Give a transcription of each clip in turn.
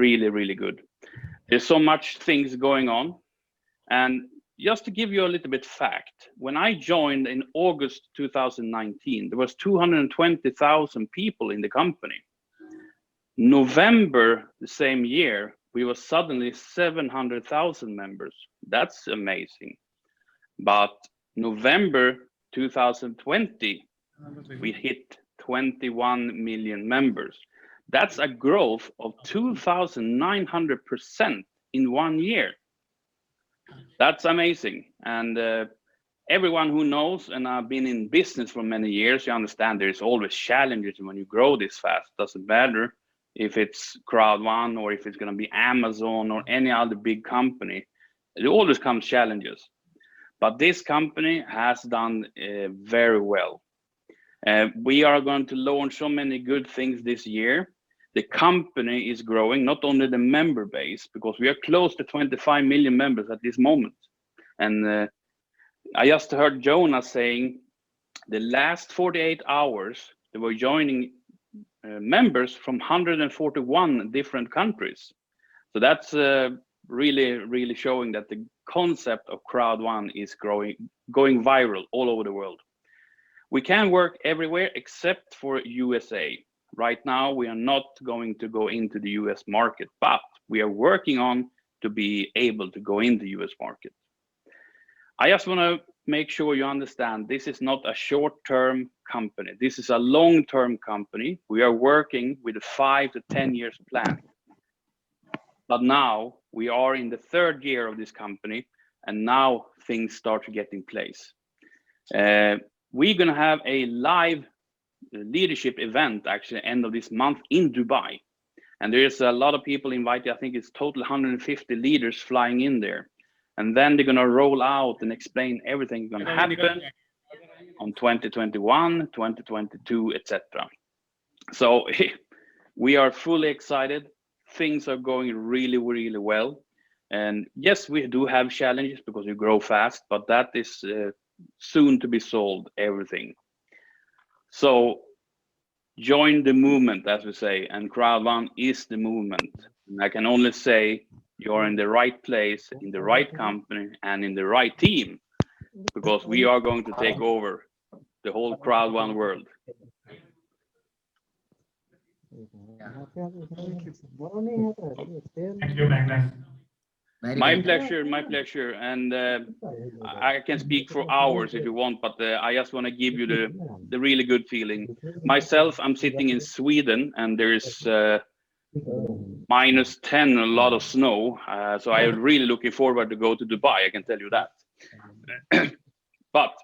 really, really good. There's so much things going on. And just to give you a little bit fact, when I joined in August 2019, there was 220,000 people in the company. November the same year, we were suddenly 700,000 members. That's amazing. But November 2020, we hit 21 million members. That's a growth of 2,900% in 1 year. That's amazing. And everyone who knows, and I've been in business for many years, you understand there's always challenges when you grow this fast. Doesn't matter if it's Crowd1 or if it's going to be Amazon or any other big company. There always comes challenges. But this company has done very well. We are going to launch so many good things this year. The company is growing, not only the member base, because we are close to 25 million members at this moment. And I just heard Jonas saying the last 48 hours, they were joining members from 141 different countries. So that's really, really showing that the concept of Crowd1 is going viral all over the world. We can work everywhere except for USA. Right now, we are not going to go into the US market, but we are working on to be able to go in the US market. I just want to make sure you understand this is not a short-term company. This is a long-term company. We are working with a 5 to 10 years plan. But now we are in the 3rd year of this company, and now things start to get in place. We're going to have a live leadership event actually end of this month in Dubai. And there's a lot of people invited. I think it's total 150 leaders flying in there. And then they're going to roll out and explain everything going to happen on 2021, 2022, etc. So we are fully excited. Things are going really, really well. And yes, we do have challenges because we grow fast, but that is soon to be solved, everything. So join the movement, as we say, and Crowd1 is the movement. And I can only say you're in the right place, in the right company, and in the right team, because we are going to take over the whole Crowd1 world. Thank you, Magnus. My pleasure. And I can speak for hours if you want, but I just want to give you the really good feeling. Myself, I'm sitting in Sweden, and there's -10, a lot of snow. So I'm really looking forward to go to Dubai, I can tell you that. But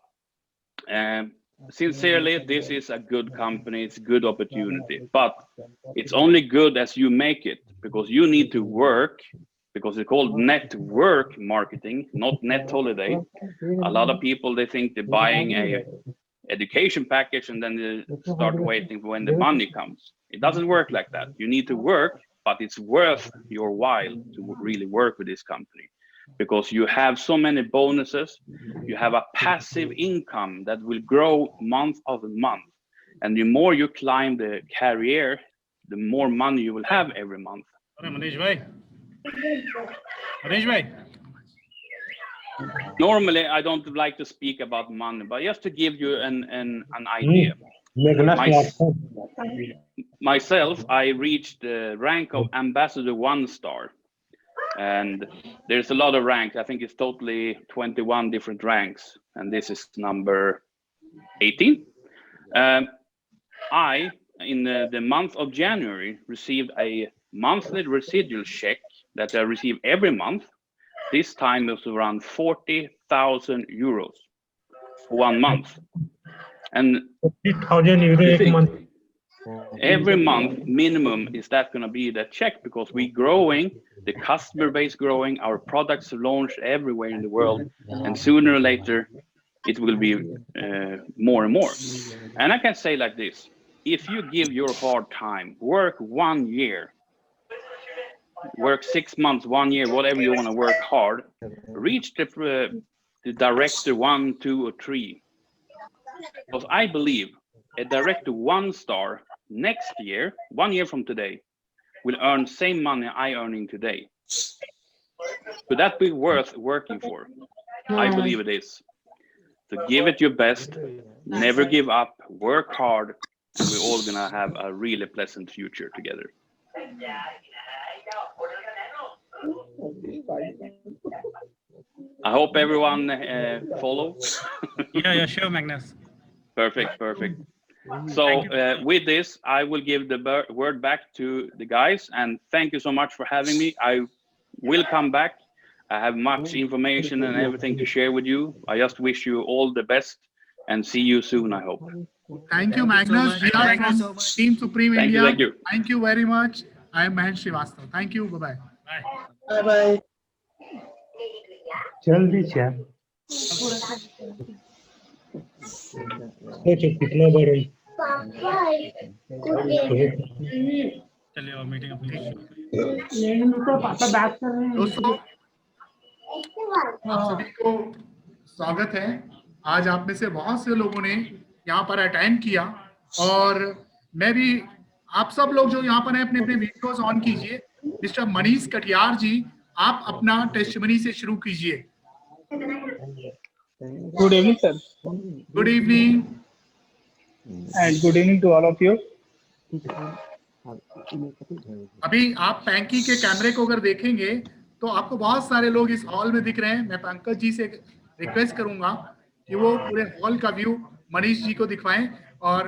sincerely, this is a good company, it's a good opportunity, but it's only good as you make it, because you need to work, because it's called network marketing, not net holiday. A lot of people, they think they're buying a education package and then they start waiting for when the money comes. It doesn't work like that. You need to work, but it's worth your while to really work with this company, because you have so many bonuses. You have a passive income that will grow month over month. And the more you climb the career, the more money you will have every month. Normally, I don't like to speak about money, but just to give you an idea. Myself, I reached the rank of Ambassador 1-star. And there's a lot of ranks. I think it's totally 21 different ranks. And this is number 18. I, in the month of January, received a monthly residual check that I receive every month. This time it was around 40,000 euros for 1 month. And 40,000 euros a month. Every month minimum is that going to be the check, because we're growing, the customer base growing, our products are launched everywhere in the world, and sooner or later it will be more and more. And I can say like this: if you give your hard time, work 1 year, work 6 months, 1 year, whatever you want to work hard, reach the director 1, 2, or 3. Because I believe a director 1-star next year, 1 year from today, will earn same money I earning today. Could that be worth working for? I believe it is. So give it your best, never give up, work hard, and we're all gonna have a really pleasant future together. I hope everyone follow. Yeah, sure, Magnus. Perfect. So with this, I will give the word back to the guys, and thank you so much for having me. I will come back. I have much information and everything to share with you. I just wish you all the best and see you soon, I hope. Thank you, Magnus. We are from Team Supreme India. Thank you. Thank you very much. I am Mahesh Srivastav. Thank you. Bye-bye. Bye. जल्दी से सोचो कितना बड़ा चलिए और meeting अपनी दोस्तों, आप सभी को स्वागत है। आज आप में से बहुत से लोगों ने यहाँ पर अटेंड किया और मैं भी आप सब लोग जो यहाँ पर हैं अपने अपने वीडियोस ऑन कीजिए। मिस्टर मनीष कटियार जी, आप अपना टेस्टिमनी से शुरू कीजिए। Good evening, sir. Good evening And good evening to all of you. अभी आप पैंकी के कैमरे को अगर देखेंगे तो आपको बहुत सारे लोग इस हॉल में दिख रहे हैं। मैं पंकज जी से रिक्वेस्ट करूंगा कि वो पूरे हॉल का व्यू मनीष जी को दिखवाएं और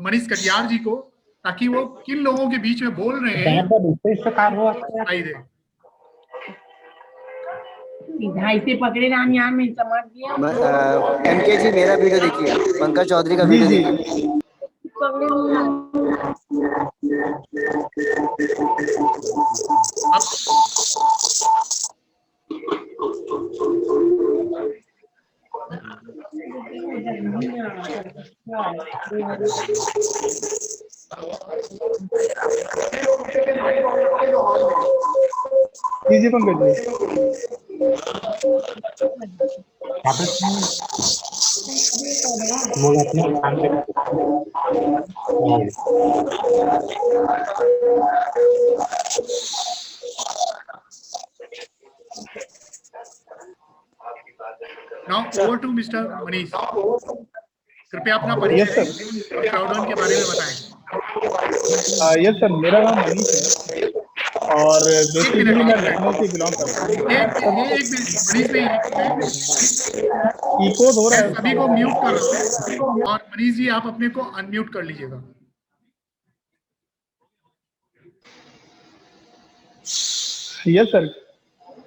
मनीष कटियार जी को, ताकि वो किन लोगों के बीच में बोल रहे हैं दिखाई दे। पकड़े राम यहाँ में समझ गया। एमके जी मेरा वीडियो देखिए, पंकज चौधरी का वीडियो देखिए। जी पंकज जी, मोल अपना काम Now over to Mr. Manish. कृपया अपना परिचय क्राउडवन के बारे में बताएं। यस सर, मेरा नाम मनीष है और बेसिकली मैं लखनऊ से बिलोंग करता हूँ। एक मनीष इको हो रहा है, सभी को म्यूट कर रहा हूं और मनीष जी आप अपने को अनम्यूट कर लीजिएगा। Yes sir,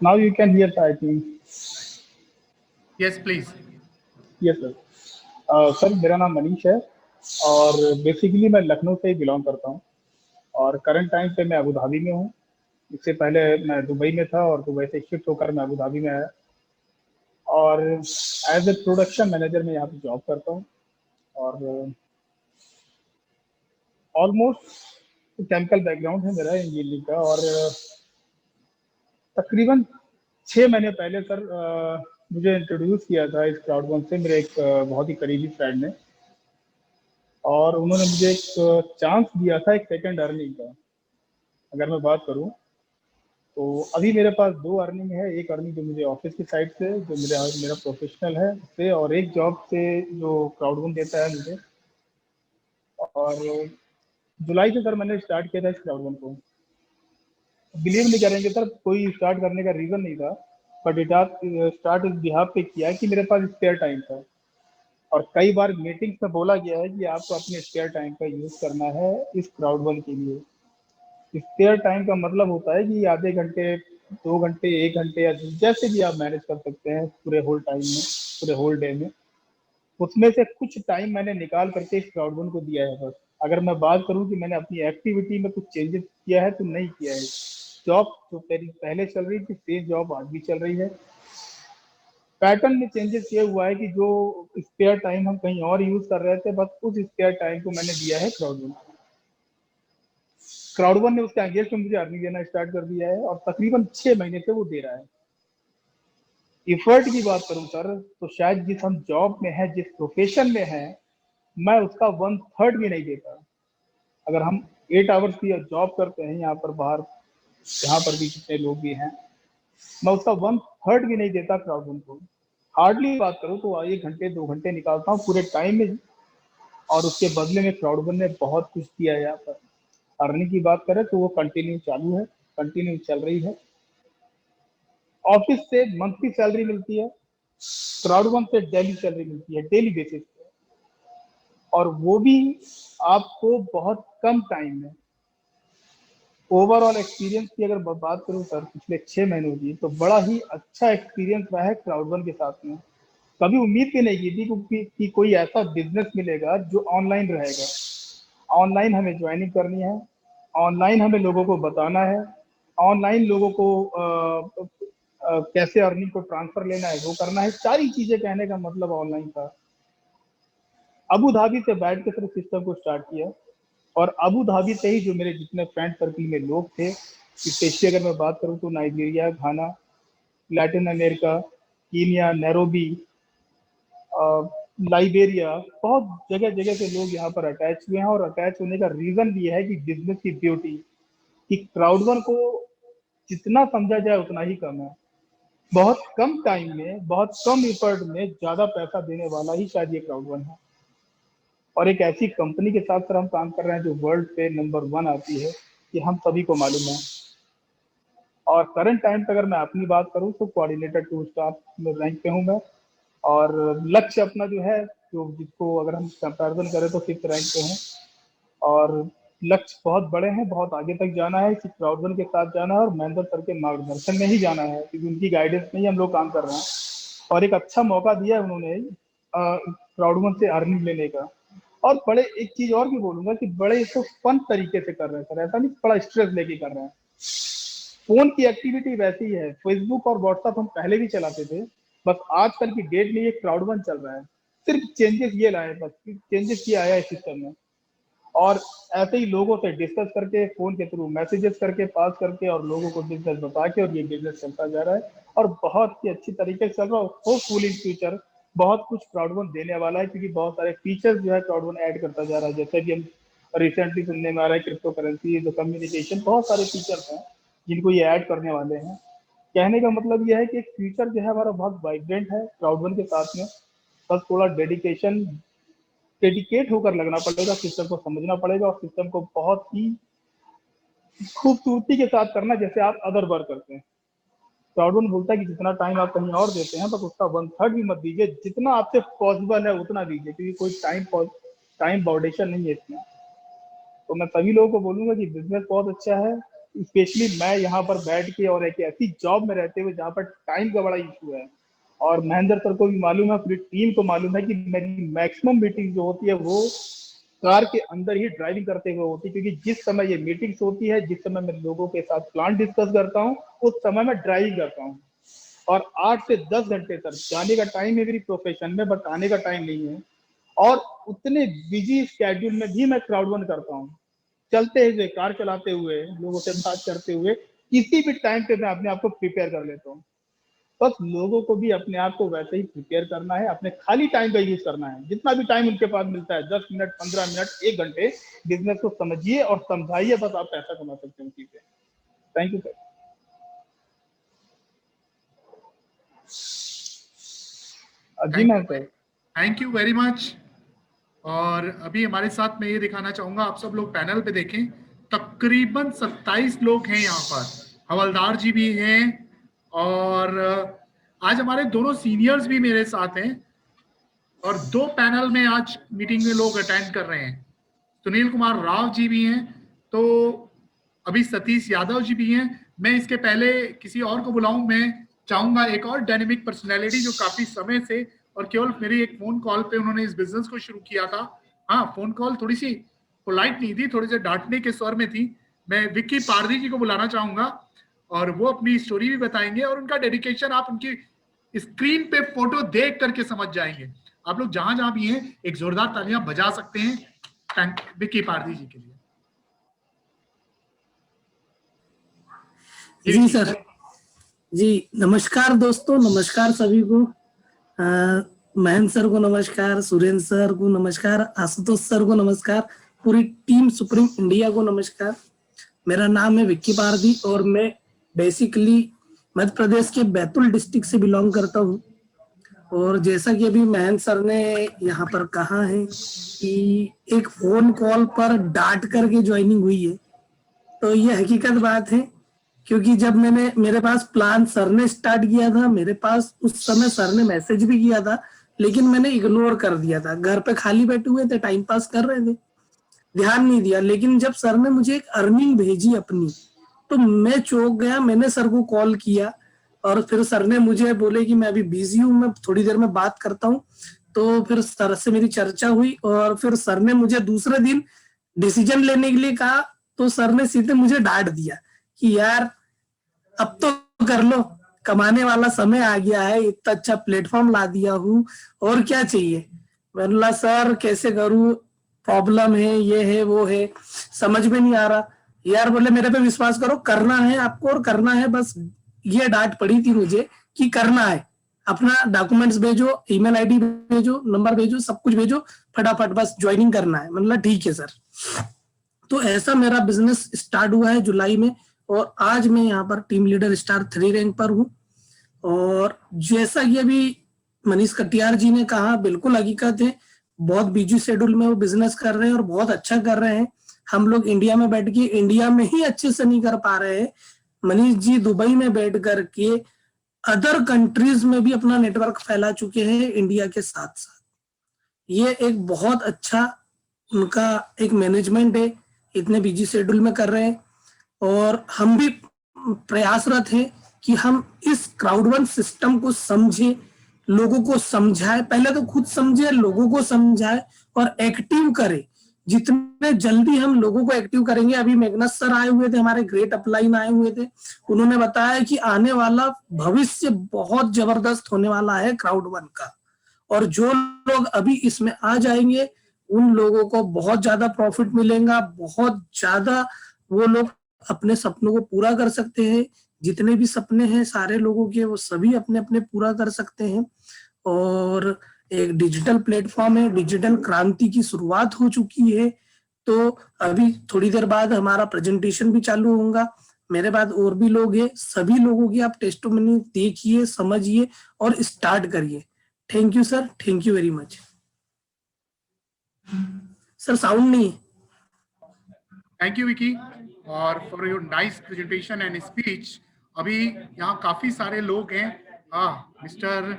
now you can here I think. Yes please. Yes sir, sir मेरा नाम मनीष है और बेसिकली मैं लखनऊ से ही बिलोंग करता हूँ और करंट टाइम पे मैं अबू धाबी में हूँ। इससे पहले मैं दुबई में था और दुबई से शिफ्ट होकर मैं अबू धाबी में आया और एज ए प्रोडक्शन मैनेजर मैं यहाँ पे जॉब करता हूँ और ऑलमोस्ट केमिकल बैकग्राउंड है मेरा इंजीनियरिंग का। और तकरीबन 6 महीने पहले सर मुझे इंट्रोड्यूस किया था इस क्राउडवन से मेरे एक बहुत ही करीबी फ्रेंड ने, और उन्होंने मुझे एक चांस दिया था एक सेकंड अर्निंग का। अगर मैं बात करूं तो अभी मेरे पास 2 अर्निंग है। एक अर्निंग जो मुझे ऑफिस की साइड से जो मेरा प्रोफेशनल है उससे, और एक जॉब से जो क्राउडवन देता है मुझे। और जुलाई से सर मैंने स्टार्ट किया था इस क्राउडवन को। बिलीव नहीं करेंगे सर, कोई स्टार्ट करने का रीज़न नहीं था, बट स्टार्ट इस बिहाफ पे किया कि मेरे पास स्पेयर टाइम था। और कई बार मीटिंग्स में बोला गया है कि आपको अपने स्पेयर टाइम का यूज़ करना है इस क्राउडवन के लिए। स्पेयर टाइम का मतलब होता है कि आधे घंटे, 2 घंटे, 1 घंटे या जैसे भी आप मैनेज कर सकते हैं पूरे होल टाइम में, पूरे होल डे में। उसमें से कुछ टाइम मैंने निकाल करके इस क्राउडवन को दिया है बस। अगर मैं बात करूं कि मैंने अपनी एक्टिविटी में कुछ चेंजेस किया है तो नहीं किया है। जॉब जो पहले चल रही थी सेम जॉब आज भी चल रही है। पैटर्न में चेंजेस ये हुआ है कि जो स्पेयर टाइम हम कहीं और यूज कर रहे थे, बस उस स्पेयर टाइम को मैंने दिया है क्राउडवन। क्राउडवन ने उसके अगेंस्ट में मुझे अर्निंग देना स्टार्ट कर दिया है और तकरीबन 6 महीने से वो दे रहा है। इफर्ट की बात करूं सर तो शायद जिस हम जॉब में है, जिस प्रोफेशन में है, मैं उसका 1/3 भी नहीं देता। अगर हम 8 आवर्स की जॉब करते हैं यहाँ पर बाहर, यहाँ पर भी कितने लोग भी हैं। मैं उसका 1/3 भी नहीं देता क्राउडफंड को। हार्डली बात करूँ तो 1 घंटे 2 घंटे निकालता हूँ पूरे टाइम में, और उसके बदले में क्राउडफंड ने बहुत कुछ दिया है यहाँ पर। अर्निंग की बात करें तो वो कंटिन्यू चालू है, कंटिन्यू चल रही है। ऑफिस से मंथली सैलरी मिलती है, क्राउडफंड से डेली सैलरी मिलती है, डेली बेसिस पे, और वो भी आपको बहुत कम टाइम में। ओवरऑल एक्सपीरियंस की अगर बात करूं सर पिछले 6 महीनों की, तो बड़ा ही अच्छा एक्सपीरियंस रहा है क्राउडफंड के साथ में। कभी उम्मीद भी नहीं की थी कि कोई ऐसा बिजनेस मिलेगा जो ऑनलाइन रहेगा। ऑनलाइन हमें ज्वाइनिंग करनी है, ऑनलाइन हमें लोगों को बताना है, ऑनलाइन लोगों को कैसे अर्निंग को ट्रांसफर लेना है वो करना है। सारी चीजें कहने का मतलब ऑनलाइन था। अबू धाबी से बैठ के सिर्फ सिस्टम को स्टार्ट किया, और अबू धाबी से ही जो मेरे जितने फ्रेंड सर्कल में लोग थे, स्पेशली अगर मैं बात करूँ तो Nigeria, Ghana, Latin America, Kenya, Nairobi, Liberia, बहुत जगह जगह से लोग यहाँ पर अटैच हुए हैं। और अटैच होने का रीजन भी है कि बिजनेस की ब्यूटी, कि क्राउडवर्क को जितना समझा जाए उतना ही कम है। बहुत कम टाइम में, बहुत कम एफर्ट में ज्यादा पैसा देने वाला ही शायद ये क्राउडवर्क है। और एक ऐसी कंपनी के साथ सर हम काम कर रहे हैं जो वर्ल्ड पे नंबर 1 आती है, ये हम सभी को मालूम है। और करंट टाइम पे अगर मैं अपनी बात करूं तो कोऑर्डिनेटर 2 स्टार रैंक पे हूं मैं, और लक्ष्य अपना जो है, जो जिसको अगर हम कंपैरिजन करें तो 5th रैंक पे हूं। और लक्ष्य बहुत बड़े हैं, बहुत आगे तक जाना है, इसी क्राउडवर्क के साथ जाना है और महेंद्र सर के मार्गदर्शन में ही जाना है, क्योंकि उनकी गाइडेंस में ही हम लोग काम कर रहे हैं। और एक अच्छा मौका दिया है उन्होंने क्राउडवर्क से अर्निंग लेने का। और बड़े एक चीज और भी बोलूंगा कि बड़े इसको फन तरीके से कर रहे हैं सर, ऐसा नहीं बड़ा स्ट्रेस लेके कर रहे हैं। फोन की एक्टिविटी वैसी है, फेसबुक और व्हाट्सएप हम पहले भी चलाते थे, बस आजकल की डेट में ये क्राउडवर्क चल रहा है। सिर्फ चेंजेस ये लाए, बस चेंजेस ये आया है सिस्टम में। और ऐसे ही लोगों से डिस्कस करके, फोन के थ्रू मैसेजेस करके, पास करके, और लोगों को बिजनेस बता के, और ये बिजनेस चलता जा रहा है और बहुत ही अच्छी तरीके से चल रहा है। होपफुली इन फ्यूचर बहुत कुछ क्राउडवर्क देने वाला है, क्योंकि बहुत सारे फीचर्स जो है क्राउडवर्क ऐड करता जा रहा है। जैसे कि हम रिसेंटली सुनने में आ रहा है क्रिप्टो करेंसी, जो कम्युनिकेशन, बहुत सारे फीचर्स हैं जिनको ये ऐड करने वाले हैं। कहने का मतलब ये है कि एक फ्यूचर जो है हमारा बहुत वाइब्रेंट है क्राउडवर्क के साथ में। बस थोड़ा डेडिकेट होकर लगना पड़ेगा, सिस्टम को समझना पड़ेगा, और सिस्टम को बहुत ही खूबसूरती के साथ करना, जैसे आप अदर वर्क करते हैं। क्राउडवर्क बोलता है कि जितना टाइम आप कहीं और देते हैं, बस उसका 1/3 भी मत दीजिए, जितना आपसे पॉसिबल है उतना दीजिए, क्योंकि कोई टाइम बाउंडेशन नहीं है इसमें। तो मैं सभी लोगों को बोलूंगा कि बिजनेस बहुत अच्छा है, स्पेशली मैं यहाँ पर बैठ के और एक ऐसी जॉब में रहते हुए जहाँ पर टाइम का बड़ा इशू है। और महेंद्र सर को भी मालूम है, पूरी टीम को मालूम है कि मेरी मैक्सिमम मीटिंग जो होती है वो कार के अंदर ही ड्राइविंग करते हुए होती है, क्योंकि जिस समय ये मीटिंग्स होती है, जिस समय मैं लोगों के साथ प्लान डिस्कस करता हूँ, उस समय मैं ड्राइविंग करता हूँ। और 8 से 10 घंटे तक जाने का टाइम है मेरी प्रोफेशन में, बट आने का टाइम नहीं है। और उतने बिजी स्केड्यूल में भी मैं क्राउडवर्क करता हूँ, चलते हुए, कार चलाते हुए, लोगों से बात करते हुए, किसी भी टाइम पे मैं अपने आप को प्रिपेयर कर लेता हूँ। बस लोगों को भी अपने आप को वैसे ही प्रिपेयर करना है, अपने खाली टाइम का यूज करना है। जितना भी टाइम उनके पास मिलता है, 10 मिनट, 15 मिनट, 1 घंटे, बिजनेस को समझिए और समझाइए, बस आप पैसा कमा सकते हैं उसी से। Thank you sir. जी ma'am sir, thank you very much. और अभी हमारे साथ मैं ये दिखाना चाहूंगा, आप सब लोग पैनल पे देखें, तकरीबन 27 लोग हैं यहाँ पर। हवलदार जी भी हैं, और आज हमारे दोनों सीनियर्स भी मेरे साथ हैं, और 2 पैनल में आज मीटिंग में लोग अटेंड कर रहे हैं। सुनील कुमार राव जी भी हैं, तो अभी सतीश यादव जी भी हैं। मैं इसके पहले किसी और को बुलाऊं, मैं चाहूंगा एक और डायनेमिक पर्सनैलिटी जो काफी समय से, और केवल मेरी एक फोन कॉल पे उन्होंने इस बिजनेस को शुरू किया था। हाँ, फोन कॉल थोड़ी सी पोलाइट नहीं थी, थोड़ी सी डांटने के स्वर में थी। मैं विक्की पारदी जी को बुलाना चाहूंगा, और वो अपनी स्टोरी भी बताएंगे, और उनका डेडिकेशन आप उनकी स्क्रीन पे फोटो देख करके समझ जाएंगे। आप लोग जहां जहां भी हैं एक जोरदार तालियां बजा सकते हैं विक्की पारदी जी के लिए। जी सर, जी नमस्कार दोस्तों, नमस्कार सभी को। महेंद्र सर को नमस्कार, सुरेंद्र सर को नमस्कार, आशुतोष सर को नमस्कार, पूरी टीम सुप्रीम इंडिया को नमस्कार। मेरा नाम है विक्की पारदी और मैं बेसिकली मध्य प्रदेश के बैतूल डिस्ट्रिक्ट से बिलोंग करता हूँ। और जैसा कि अभी महेंद्र सर ने यहाँ पर कहा है कि एक फोन कॉल पर डांट करके ज्वाइनिंग हुई है, तो ये हकीकत बात है। क्योंकि जब मेरे पास प्लान सर ने स्टार्ट किया था, मेरे पास उस समय सर ने मैसेज भी किया था, लेकिन मैंने इग्नोर कर दिया था। घर पे खाली बैठे हुए थे, टाइम पास कर रहे थे, ध्यान नहीं दिया। लेकिन जब सर ने मुझे एक अर्निंग भेजी अपनी, तो मैं चौंक गया। मैंने सर को कॉल किया और फिर सर ने मुझे बोले कि मैं अभी बिजी हूँ, मैं थोड़ी देर में बात करता हूँ। तो फिर सर से मेरी चर्चा हुई और फिर सर ने मुझे दूसरे दिन डिसीजन लेने के लिए कहा। तो सर ने सीधे मुझे डांट दिया कि यार अब तो कर लो, कमाने वाला समय आ गया है, इतना अच्छा प्लेटफॉर्म ला दिया हूँ, और क्या चाहिए। मैंने बोला सर कैसे करूँ, प्रॉब्लम है, ये है वो है, समझ में नहीं आ रहा। यार बोले मेरे पे विश्वास करो, करना है आपको और करना है। बस ये डांट पड़ी थी मुझे कि करना है, अपना डॉक्यूमेंट्स भेजो, ईमेल आईडी भेजो, नंबर भेजो, सब कुछ भेजो, फटाफट बस ज्वाइनिंग करना है। मतलब ठीक है सर। तो ऐसा मेरा बिजनेस स्टार्ट हुआ है जुलाई में, और आज मैं यहाँ पर टीम लीडर स्टार 3 रैंक पर हूँ। और जैसा कि अभी मनीष कटियार जी ने कहा, बिल्कुल हकीकत है, बहुत बिजी शेड्यूल में वो बिजनेस कर रहे हैं और बहुत अच्छा कर रहे हैं। हम लोग इंडिया में बैठ के इंडिया में ही अच्छे से नहीं कर पा रहे हैं। मनीष जी दुबई में बैठ करके अदर कंट्रीज में भी अपना नेटवर्क फैला चुके हैं इंडिया के साथ साथ। ये एक बहुत अच्छा उनका एक मैनेजमेंट है, इतने बिजी शेड्यूल में कर रहे हैं। और हम भी प्रयासरत हैं कि हम इस क्राउड1 सिस्टम को समझे, लोगों को समझाए, पहले तो खुद समझे, लोगों को समझाए और एक्टिव करें। जितने जल्दी हम लोगों को एक्टिव करेंगे, अभी मैग्नस सर आए हुए थे, हमारे ग्रेट अपलाइन आए हुए थे, उन्होंने बताया कि आने वाला भविष्य बहुत जबरदस्त होने वाला है क्राउड1 का। और जो लोग अभी इसमें आ जाएंगे उन लोगों को बहुत ज्यादा प्रॉफिट मिलेगा, बहुत ज्यादा वो लोग अपने सपनों को पूरा कर सकते हैं। जितने भी सपने हैं सारे लोगों के, वो सभी अपने अपने पूरा कर सकते हैं। और एक डिजिटल प्लेटफॉर्म है, डिजिटल क्रांति की शुरुआत हो चुकी है। तो अभी थोड़ी देर बाद हमारा प्रेजेंटेशन भी चालू होगा, मेरे बाद और भी लोग हैं, सभी लोगों की आप टेस्टिमोनी देखिए, समझिए और स्टार्ट करिए। Thank you sir, thank you very much. Sir sound नहीं है। थैंक यू विकी और for your nice presentation and speech. अभी यहाँ काफी सारे लोग हैं। मिस्टर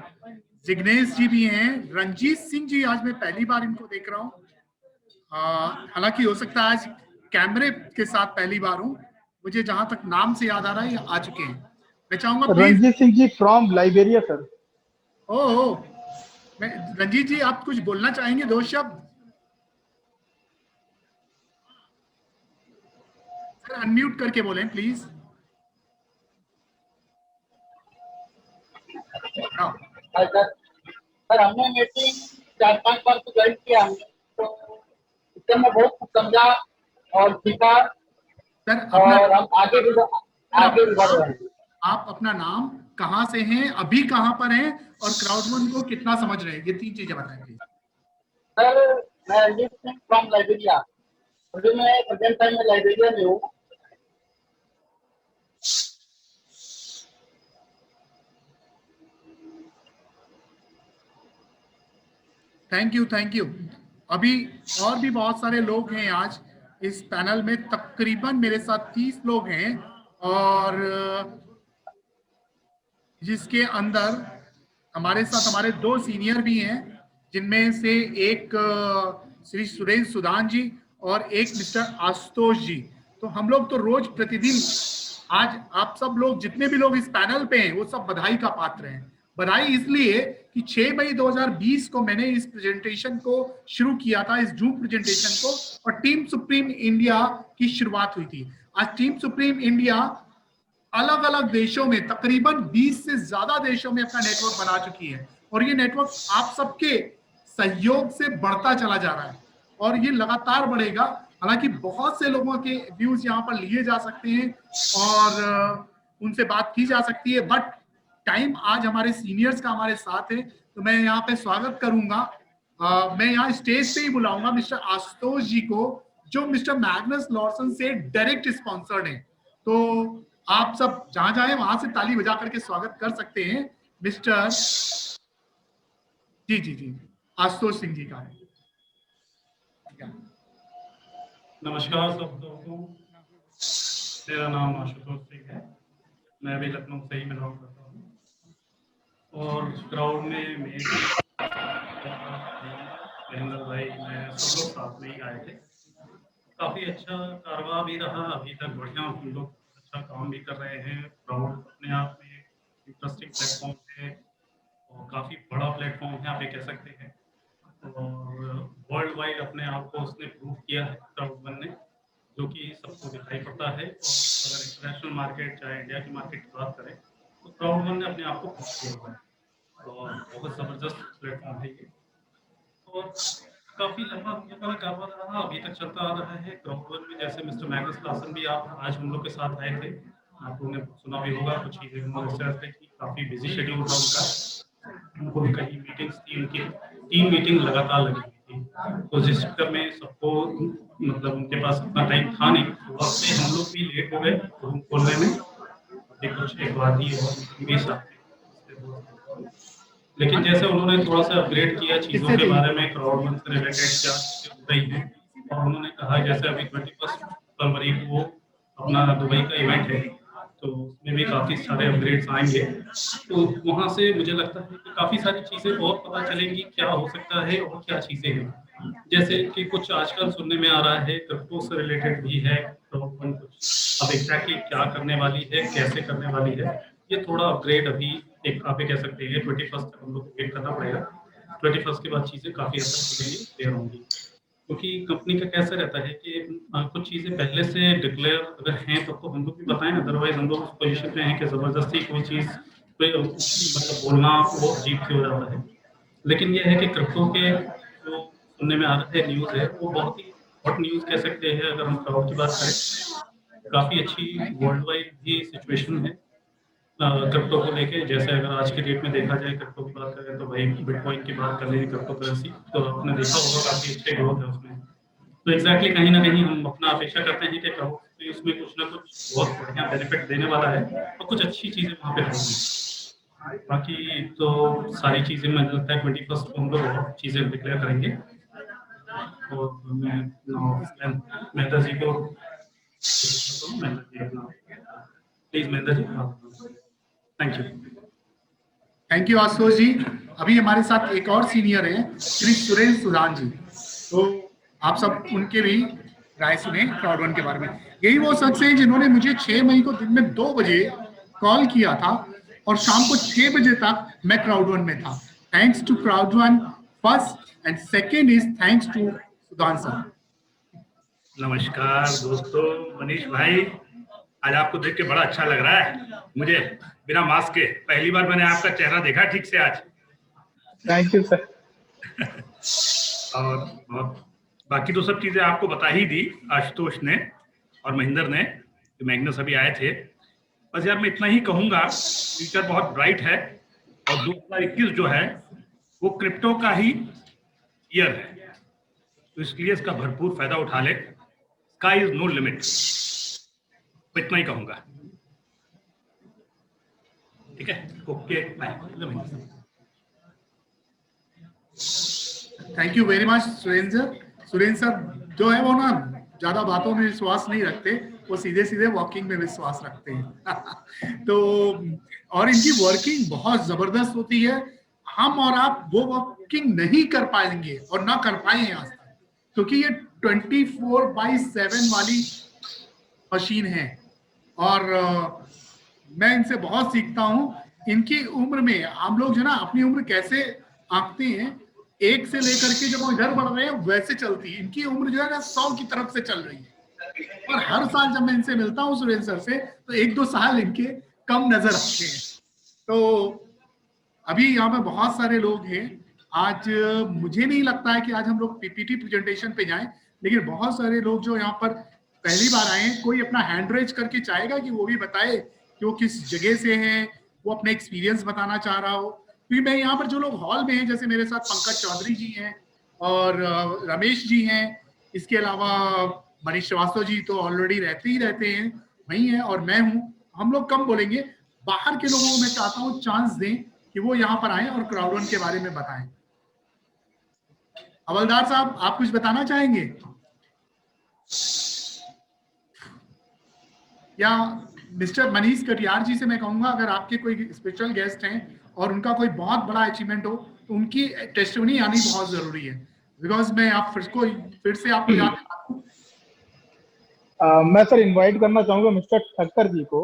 जिग्नेश जी भी हैं, रंजीत सिंह जी, आज मैं पहली बार इनको देख रहा हूँ। हालांकि हो सकता है आज कैमरे के साथ पहली बार हूँ, मुझे जहां तक नाम से याद आ रहा है ये आ चुके हैं। मैं चाहूंगा Ranjit Singh ji from Liberia sir. ओह, मैं रंजीत जी आप कुछ बोलना चाहेंगे, 2 शब्द? सर अनम्यूट करके बोलें प्लीज। सर हमने मीटिंग 4-5 बार तो ज्वाइन किया हमने, तो इससे मैं बहुत कुछ समझा और सीखा सर और हम आगे भी बढ़ रहे हैं। आप अपना नाम, कहाँ से हैं, अभी कहाँ पर हैं और क्राउड1 को कितना समझ रहे हैं, ये 3 चीजें बताएं प्लीज। सर मैं रंजीत सिंह फ्रॉम लाइबेरिया, अभी मैं प्रेजेंट टाइम में लाइबेरिया में हूँ। Thank you. अभी और भी बहुत सारे लोग हैं आज इस पैनल में, तकरीबन मेरे साथ 30 लोग हैं, और जिसके अंदर हमारे साथ हमारे 2 सीनियर भी हैं, जिनमें से एक श्री सुरेश सुदान जी और एक मिस्टर आशुतोष जी। तो हम लोग तो रोज प्रतिदिन, आज आप सब लोग जितने भी लोग इस पैनल पे हैं वो सब बधाई का पात्र हैं। बधाई इसलिए कि 6 मई 2020 को मैंने इस प्रेजेंटेशन को शुरू किया था, इस जूम प्रेजेंटेशन को, और टीम सुप्रीम इंडिया की शुरुआत हुई थी। आज टीम सुप्रीम इंडिया अलग अलग देशों में, तकरीबन 20 से ज्यादा देशों में अपना नेटवर्क बना चुकी है, और ये नेटवर्क आप सबके सहयोग से बढ़ता चला जा रहा है और ये लगातार बढ़ेगा। हालांकि बहुत से लोगों के व्यूज यहाँ पर लिए जा सकते हैं और उनसे बात की जा सकती है, बट टाइम आज हमारे सीनियर्स का हमारे साथ है, तो मैं यहाँ पे स्वागत करूंगा। मैं यहाँ स्टेज पे ही बुलाऊंगा मिस्टर आशुतोष जी को जो मिस्टर मैग्नस लॉर्सन से डायरेक्ट स्पॉन्सर्ड है। तो आप सब जहां जाए वहां से ताली बजा करके स्वागत कर सकते हैं मिस्टर जी आशुतोष सिंह जी का है। नमस्कार सबको, मेरा नाम आशुतोष सिंह है। मैं अभी लखनऊ से ही बिलोंग करता हूँ और क्राउड में महेंद्र भाई मैं सब लोग साथ में ही आए थे। काफ़ी अच्छा कारवा भी रहा अभी तक, बढ़िया हम लोग अच्छा काम भी कर रहे हैं। क्राउड अपने आप में इंटरेस्टिंग प्लेटफॉर्म है और काफ़ी बड़ा प्लेटफॉर्म है आप ये कह सकते हैं, और वर्ल्ड वाइड अपने आप को उसने प्रूव किया है क्राउड ने, जो कि सबको दिखाई पड़ता है। और अगर इंटरनेशनल मार्केट चाहे इंडिया की मार्केट की बात करें तो क्राउड ने अपने आप को प्रूव किया हुआ है और बहुत ज़बरदस्त प्लेटफॉर्म है ये। और काफ़ी लंबा कारवा रहा, अभी तक चलता आ रहा है। क्राउड में जैसे मिस्टर मैग्नस लॉर्सन भी आप आज हम लोग के साथ आए थे, आप लोगों ने सुना भी होगा कुछ चीज़ें उन्होंने शेयर की। काफ़ी बिजी शेड्यूल था उनका, उनको भी कई मीटिंग्स थी, उनकी 3 मीटिंग लगातार लगी हुई थी। तो जिस चक्कर में सबको मतलब उनके पास इतना टाइम था नहीं, वक्त में हम लोग भी लेट हो गए रूम खोलने में। अभी कुछ एक बात ही और लेकिन जैसे उन्होंने थोड़ा सा अपग्रेड किया चीज़ों के बारे में, क्राउड फंड से रिलेटेड क्या चीज़ें हो रही हैं, और उन्होंने कहा जैसे अभी 21 फरवरी को अपना दुबई का इवेंट है तो उसमें भी काफ़ी सारे अपग्रेड्स आएंगे। तो वहाँ से मुझे लगता है कि काफ़ी सारी चीज़ें और पता चलेंगी क्या हो सकता है और क्या चीज़ें हैं। जैसे कि कुछ आजकल सुनने में आ रहा है क्रिप्टो से रिलेटेड भी है क्राउड फंड, कुछ अब एग्जैक्टली क्या करने वाली है, कैसे करने वाली है, ये थोड़ा अपग्रेड अभी एक आप कह सकते हैं 21 तक हम लोग को वेट करना पड़ेगा। 21 के बाद चीज़ें काफ़ी हद तक खुलेंगी, क्लियर होंगी, क्योंकि कंपनी का कैसे रहता है कि कुछ चीज़ें पहले से डिक्लेयर अगर हैं तो हम लोग भी बताएं, अदरवाइज हम लोग उस पोजीशन पे हैं कि ज़बरदस्ती कोई चीज़ पे मतलब बोलना वो अजीब सी हो जाता है। लेकिन ये है कि क्रिप्टो के जो सुनने में आ रहा है न्यूज़ है वो बहुत ही हॉट न्यूज़ कह सकते हैं। अगर हम क्राउड की बात करें, काफ़ी अच्छी वर्ल्ड वाइड भी सिचुएशन है क्रिप्टो को लेके। जैसे अगर आज की डेट में देखा जाए क्रिप्टो की बात करें तो भाई बिटकॉइन की बात कर लें, क्रिप्टो करेंसी, तो आपने देखा होगा काफ़ी अच्छे ग्रोथ है उसमें। तो एग्जैक्टली कहीं ना कहीं हम अपना अपेक्षा करते हैं कि क्राउड उसमें कुछ ना कुछ बहुत बढ़िया बेनिफिट देने वाला है और कुछ अच्छी चीज़ें वहाँ पे होंगी। बाकी तो सारी चीज़ें मुझे लगता है 21 को हम लोग बहुत चीज़ें डिक्लेयर करेंगे। और मैं मेहता जी को please Mehta ji, thank you Ashutosh ji. अभी हमारे साथ एक और सीनियर हैं श्री सुरेंद्र सुदान जी, तो आप सब उनके भी राय सुने क्राउड वन के बारे में। यही वो शख्स हैं जिन्होंने मुझे 6 मई को दिन में 2 बजे कॉल किया था और शाम को 6 बजे तक मैं क्राउड वन में था। Thanks to crowd one first and second is thanks to Sudan sir. नमस्कार दोस्तों, मनीष भाई आज आपको देख के बड़ा अच्छा लग रहा है मुझे, बिना मास्क के पहली बार मैंने आपका चेहरा देखा ठीक से आज। Thank you sir. और बाकी तो सब चीजें आपको बता ही दी आशुतोष ने और महेंद्र ने, मैग्नस अभी आए थे। बस यार मैं इतना ही कहूंगा, फ्यूचर बहुत ब्राइट है और 2021 जो है वो क्रिप्टो का ही ईयर है, तो इसलिए इसका भरपूर फायदा उठा ले। स्काई इज नो लिमिट, इतना ही कहूंगा। ठीक है, okay bye. Thank you very much Surendra sir जो है वो ना ज्यादा बातों में विश्वास नहीं रखते, वो सीधे सीधे वॉकिंग में विश्वास रखते हैं। तो और इनकी वर्किंग बहुत जबरदस्त होती है। हम और आप वो वर्किंग नहीं कर पाएंगे और ना कर पाए हैं आज तक, क्योंकि ये 24/7 वाली मशीन है। और मैं इनसे बहुत सीखता हूँ। इनकी उम्र में हम लोग जो ना अपनी उम्र कैसे आंकते हैं, 1 से लेकर के जब हम इधर बढ़ रहे हैं वैसे चलती है। इनकी उम्र जो है ना 100 की तरफ से चल रही है। और हर साल जब मैं इनसे मिलता हूँ सुरेंद्र सर से, तो 1-2 साल इनके कम नजर आते हैं। तो अभी यहाँ पे बहुत सारे लोग हैं। आज मुझे नहीं लगता है कि आज हम लोग पीपीटी प्रेजेंटेशन पे जाएं, लेकिन बहुत सारे लोग जो यहाँ पर पहली बार आए हैं, कोई अपना हैंड रेज करके चाहेगा कि वो भी बताए कि वो किस जगह से हैं, वो अपने एक्सपीरियंस बताना चाह रहा हो। क्योंकि मैं यहाँ पर जो लोग हॉल में हैं, जैसे मेरे साथ पंकज चौधरी जी हैं और रमेश जी हैं, इसके अलावा मनीष श्रीवास्तव जी तो ऑलरेडी रहते हैं वही हैं, और मैं हूं। हम लोग कम बोलेंगे, बाहर के लोगों को मैं चाहता हूं चांस दें कि वो यहाँ पर आए और क्राउड के बारे में बताएं। हवलदार साहब, आप कुछ बताना चाहेंगे? या मिस्टर मनीष कटियार जी से मैं कहूंगा, अगर आपके कोई स्पेशल गेस्ट हैं और उनका कोई बहुत बड़ा अचीवमेंट हो तो उनकी टेस्टिमनी आनी बहुत जरूरी है, बिकॉज मैं आप फिर से आपको याद दिलाऊं। मैं सर इनवाइट करना चाहूंगा मिस्टर ठक्कर जी को।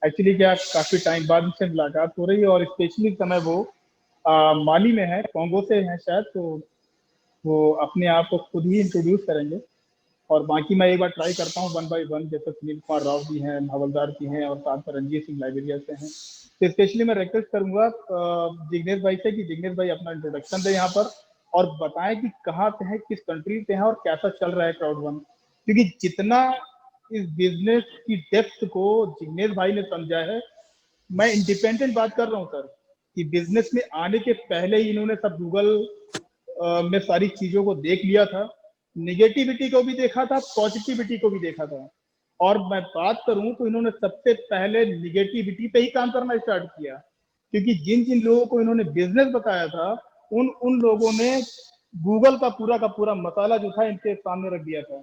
एक्चुअली क्या काफी टाइम बाद उनसे मुलाकात हो रही है और स्पेशली समय वो माली में है, कॉन्गो से हैं शायद, तो वो अपने आप को खुद ही इंट्रोड्यूस करेंगे और बाकी मैं एक बार ट्राई करता हूँ 1 बाय 1, जैसे सुनील कुमार राव जी हैं, हवलदार जी हैं और साथ में रणजीत सिंह लाइब्रेरिया से हैं। तो स्पेशली मैं रिक्वेस्ट करूंगा जिग्नेश भाई से कि जिग्नेश भाई अपना इंट्रोडक्शन दें यहाँ पर और बताएं कि कहाँ पे है, किस कंट्री पे है और कैसा चल रहा है क्राउड1। क्योंकि जितना इस बिजनेस की डेप्थ को जिग्नेश भाई ने समझा है, मैं इंडिपेंडेंट बात कर रहा हूँ सर, कि बिजनेस में आने के पहले ही इन्होंने सब गूगल में सारी चीजों को देख लिया था, निगेटिविटी को भी देखा था, पॉजिटिविटी को भी देखा था। और मैं बात करूं तो इन्होंने सबसे पहले निगेटिविटी पे ही काम करना स्टार्ट किया, क्योंकि जिन जिन लोगों को इन्होंने बिजनेस बताया था उन लोगों ने गूगल का पूरा मसाला जो था इनके सामने रख दिया था।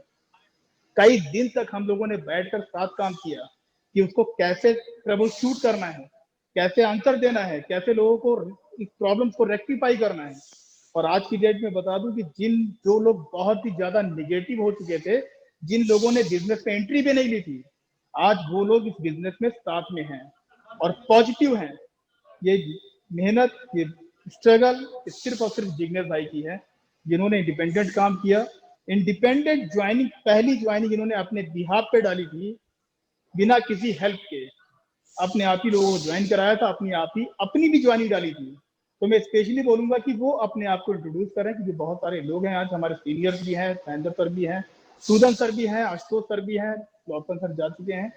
कई दिन तक हम लोगों ने बैठकर साथ काम किया कि उसको कैसे ट्रबल शूट करना है, कैसे आंसर देना है, कैसे लोगों को इस प्रॉब्लम्स को रेक्टिफाई करना है। और आज की डेट में बता दूं कि जो लोग बहुत ही ज्यादा निगेटिव हो चुके थे, जिन लोगों ने बिजनेस में एंट्री भी नहीं ली थी, आज वो लोग इस बिजनेस में साथ में हैं और पॉजिटिव हैं। ये मेहनत, ये स्ट्रगल सिर्फ और सिर्फ जिग्नेश भाई की है, जिन्होंने इंडिपेंडेंट काम किया। इंडिपेंडेंट ज्वाइनिंग, पहली ज्वाइनिंग इन्होंने अपने बिहाफ पे डाली थी, बिना किसी हेल्प के अपने आप ही लोगों को ज्वाइन कराया था, अपनी भी ज्वाइनिंग डाली थी। तो मैं स्पेशली बोलूंगा कि वो अपने आप को इंट्रोड्यूस करें, क्योंकि बहुत सारे लोग हैं आज, हमारे सीनियर्स भी हैं, महेंद्र सर भी हैं, सूदन सर भी हैं, आशुतोष सर भी हैं, लॉपन सर जा चुके हैं।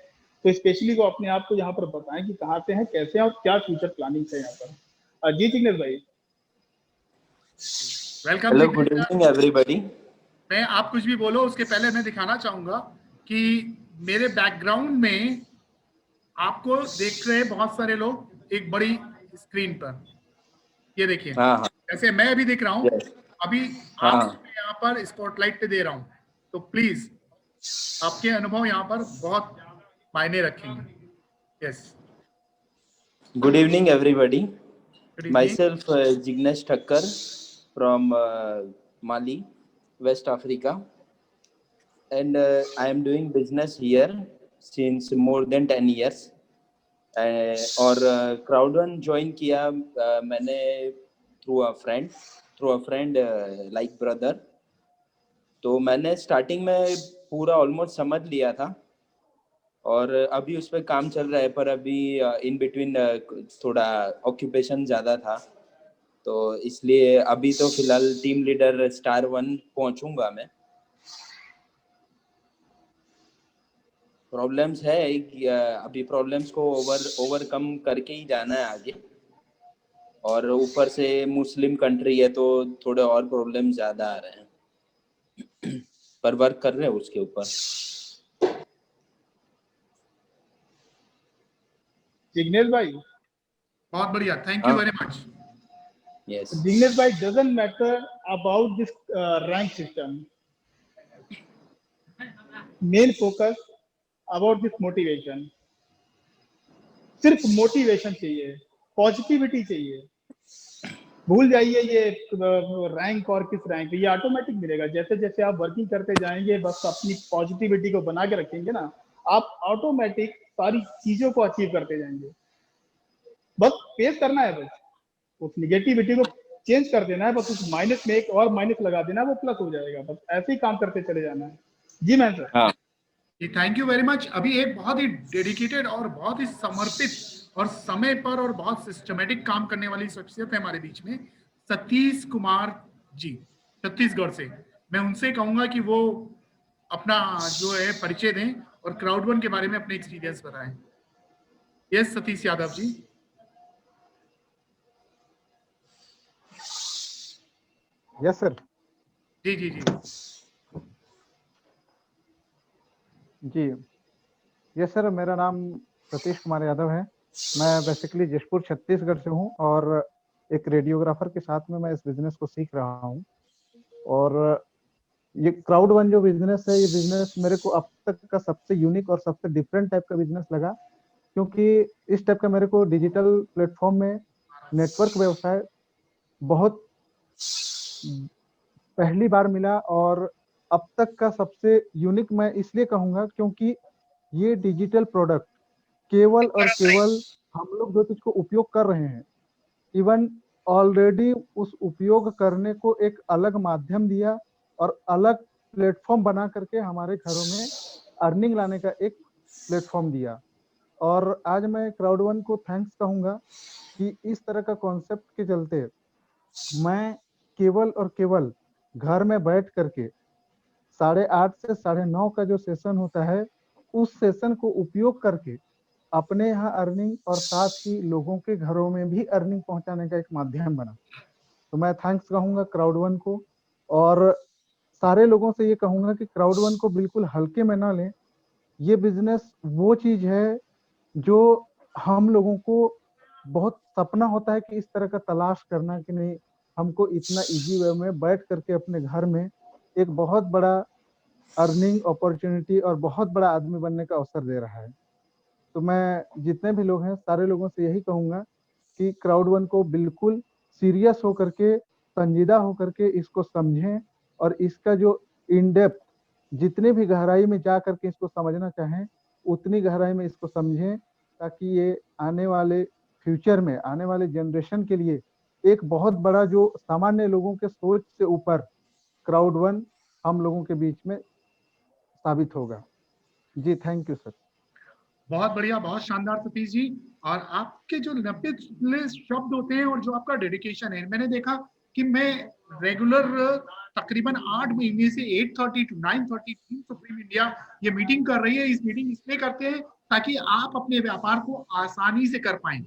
तो स्पेशली वो अपने आप को यहाँ पर बताएं कि कहाँ पे हैं, कैसे हैं और क्या फ्यूचर प्लानिंग है यहाँ पर। जी जिग्नेश भाई। Welcome. Hello, good evening everybody. मैं आप कुछ भी बोलो उसके पहले मैं दिखाना चाहूंगा कि मेरे बैकग्राउंड में आपको देख रहे बहुत सारे लोग एक बड़ी स्क्रीन पर, ये देखिए। जैसे मैं अभी दिख रहा हूँ, अभी आप यहाँ पर स्पॉटलाइट पे दे रहा हूँ, तो प्लीज आपके अनुभव यहाँ पर बहुत मायने रखेंगे। Yes, good evening everybody. Myself Jignesh Thakkar from Mali, West Africa, and I am doing business here since more than 10 years. और क्राउड1 ज्वाइन किया मैंने through a friend like brother. तो मैंने स्टार्टिंग में पूरा ऑलमोस्ट समझ लिया था और अभी उस पर काम चल रहा है, पर अभी इन बिटवीन थोड़ा ऑक्यूपेशन ज़्यादा था, तो इसलिए अभी तो फिलहाल टीम लीडर स्टार 1 पहुंचूंगा मैं। प्रॉब्लम्स है कि अभी प्रॉब्लम्स को ओवरकम करके ही जाना है आगे, और ऊपर से मुस्लिम कंट्री है तो थोड़े और प्रॉब्लम ज़्यादा आ रहे हैं, पर वर्क कर रहे हैं उसके ऊपर। जिग्नेश भाई, बहुत बढ़िया, thank you very much. Yes. Jignesh bhai, doesn't matter about this rank system. Main focus about this motivation. सिर्फ मोटिवेशन चाहिए, पॉजिटिविटी चाहिए। भूल जाइए ये रैंक और किस रैंक, ये ऑटोमेटिक मिलेगा। जैसे जैसे आप वर्किंग करते जाएंगे, बस अपनी पॉजिटिविटी को बना के रखेंगे ना, आप ऑटोमेटिक सारी चीजों को अचीव करते जाएंगे। बस फेस करना है, बस उस निगेटिविटी को चेंज कर देना है, बस उस माइनस में एक और माइनस लगा देना है, वो प्लस हो जाएगा। बस ऐसे ही काम करते चले जाना है। जी मैम सर। हाँ जी, थैंक यू वेरी मच। अभी एक बहुत ही डेडिकेटेड और बहुत ही समर्पित और समय पर और बहुत सिस्टमेटिक काम करने वाली शख्सियत है हमारे बीच में, सतीश कुमार जी, छत्तीसगढ़ से। मैं उनसे कहूंगा कि वो अपना जो है परिचय दें और क्राउड1 के बारे में अपने एक्सपीरियंस बताएं। Yes Satish Yadav ji. Yes sir. जी जी जी। जी, यस सर, मेरा नाम सतीश कुमार यादव है। मैं बेसिकली जशपुर छत्तीसगढ़ से हूँ और एक रेडियोग्राफर के साथ में मैं इस बिजनेस को सीख रहा हूँ। और ये क्राउड वन जो बिजनेस है, ये बिजनेस मेरे को अब तक का सबसे यूनिक और सबसे डिफरेंट टाइप का बिजनेस लगा, क्योंकि इस टाइप का मेरे को डिजिटल प्लेटफॉर्म में नेटवर्क व्यवसाय बहुत पहली बार मिला और अब तक का सबसे यूनिक मैं इसलिए कहूंगा क्योंकि ये डिजिटल प्रोडक्ट केवल और केवल हम लोग जो चीज को उपयोग कर रहे हैं, इवन ऑलरेडी उस उपयोग करने को एक अलग माध्यम दिया और अलग प्लेटफॉर्म बना करके हमारे घरों में अर्निंग लाने का एक प्लेटफॉर्म दिया। और आज मैं क्राउड वन को थैंक्स कहूंगा कि इस तरह का कॉन्सेप्ट के चलते मैं केवल और केवल घर में बैठ करके 8:30 से 9:30 का जो सेशन होता है, उस सेशन को उपयोग करके अपने यहाँ अर्निंग और साथ ही लोगों के घरों में भी अर्निंग पहुंचाने का एक माध्यम बना। तो मैं थैंक्स कहूंगा क्राउड वन को और सारे लोगों से ये कहूंगा कि क्राउड वन को बिल्कुल हल्के में ना लें। ये बिजनेस वो चीज है जो हम लोगों को बहुत सपना होता है कि इस तरह का तलाश करना कि नहीं, हमको इतना इजी वे में बैठ करके अपने घर में एक बहुत बड़ा अर्निंग अपॉर्चुनिटी और बहुत बड़ा आदमी बनने का अवसर दे रहा है। तो मैं जितने भी लोग हैं सारे लोगों से यही कहूंगा कि क्राउड वन को बिल्कुल सीरियस होकर के, संजीदा होकर के इसको समझें और इसका जो इन डेप्थ जितने भी गहराई में जा करके इसको समझना चाहें उतनी गहराई में इसको समझें, ताकि ये आने वाले फ्यूचर में, आने वाले जनरेशन के लिए एक बहुत बड़ा जो सामान्य लोगों के सोच से ऊपर क्राउड वन हम लोगों के बीच में साबित होगा। जी थैंक यू सर। बहुत बढ़िया, बहुत शानदार सतीश जी। और आपके जो 90 शब्द होते हैं और जो आपका डेडिकेशन है, मैंने देखा कि मैं रेगुलर तकरीबन 8 महीने से 8:30 to 9:30 टीम सुप्रीम इंडिया ये मीटिंग कर रही है। इस मीटिंग इसलिए करते हैं ताकि आप अपने व्यापार को आसानी से कर पाएं,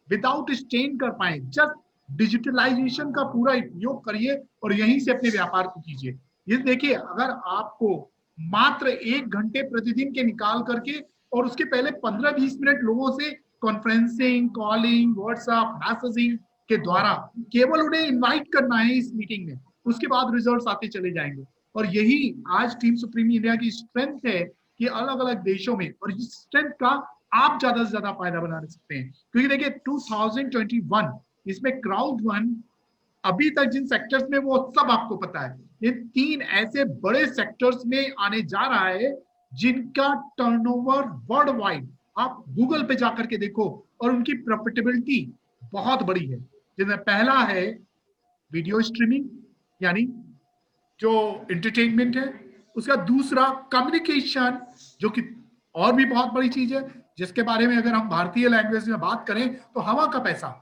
विदाउट स्ट्रेन कर पाएं। जस्ट डिजिटलाइजेशन का पूरा उपयोग करिए और यहीं से अपने व्यापार को कीजिए। ये देखिए, अगर आपको मात्र 1 घंटे प्रतिदिन के निकाल करके और उसके पहले 15-20 मिनट लोगों से कॉन्फ्रेंसिंग, कॉलिंग, व्हाट्सएप, मैसेजिंग के द्वारा केवल उन्हें इनवाइट करना है इस मीटिंग में, उसके बाद रिजल्ट्स आते चले जाएंगे। और यही आज टीम सुप्रीम इंडिया की स्ट्रेंथ है कि अलग अलग देशों में, और इस स्ट्रेंथ का आप ज्यादा से ज्यादा फायदा बना सकते हैं। क्योंकि देखिए 2021 इसमें क्राउड वन अभी तक जिन सेक्टर्स में वो सब आपको पता है, ये 3 ऐसे बड़े सेक्टर्स में आने जा रहा है जिनका टर्नओवर वर्ल्ड वाइड आप गूगल पे जाकर के देखो और उनकी प्रॉफिटेबिलिटी बहुत बड़ी है। जिनमें पहला है वीडियो स्ट्रीमिंग, यानी जो एंटरटेनमेंट है। उसका दूसरा कम्युनिकेशन, जो कि और भी बहुत बड़ी चीज है, जिसके बारे में अगर हम भारतीय लैंग्वेज में बात करें तो हवा का पैसा।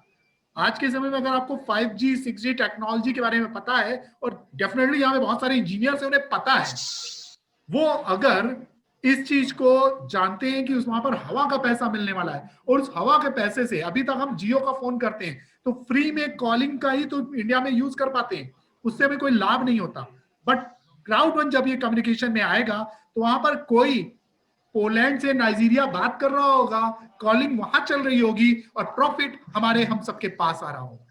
आज के समय में अगर आपको 5G 6G टेक्नोलॉजी के बारे में पता है, और डेफिनेटली यहाँ पे बहुत सारे इंजीनियर्स हैं उन्हें पता है, वो अगर इस चीज को जानते हैं कि उस वहां पर हवा का पैसा मिलने वाला है, और उस हवा के पैसे से अभी तक हम जियो का फोन करते हैं तो फ्री में कॉलिंग का ही तो इंडिया में यूज कर पाते हैं, उससे भी कोई लाभ नहीं होता। बट क्राउड वन जब ये कम्युनिकेशन में आएगा तो वहां पर कोई पोलैंड से नाइजीरिया बात कर रहा होगा, कॉलिंग वहां चल रही होगी और प्रॉफिट हमारे हम सबके पास आ रहा होगा।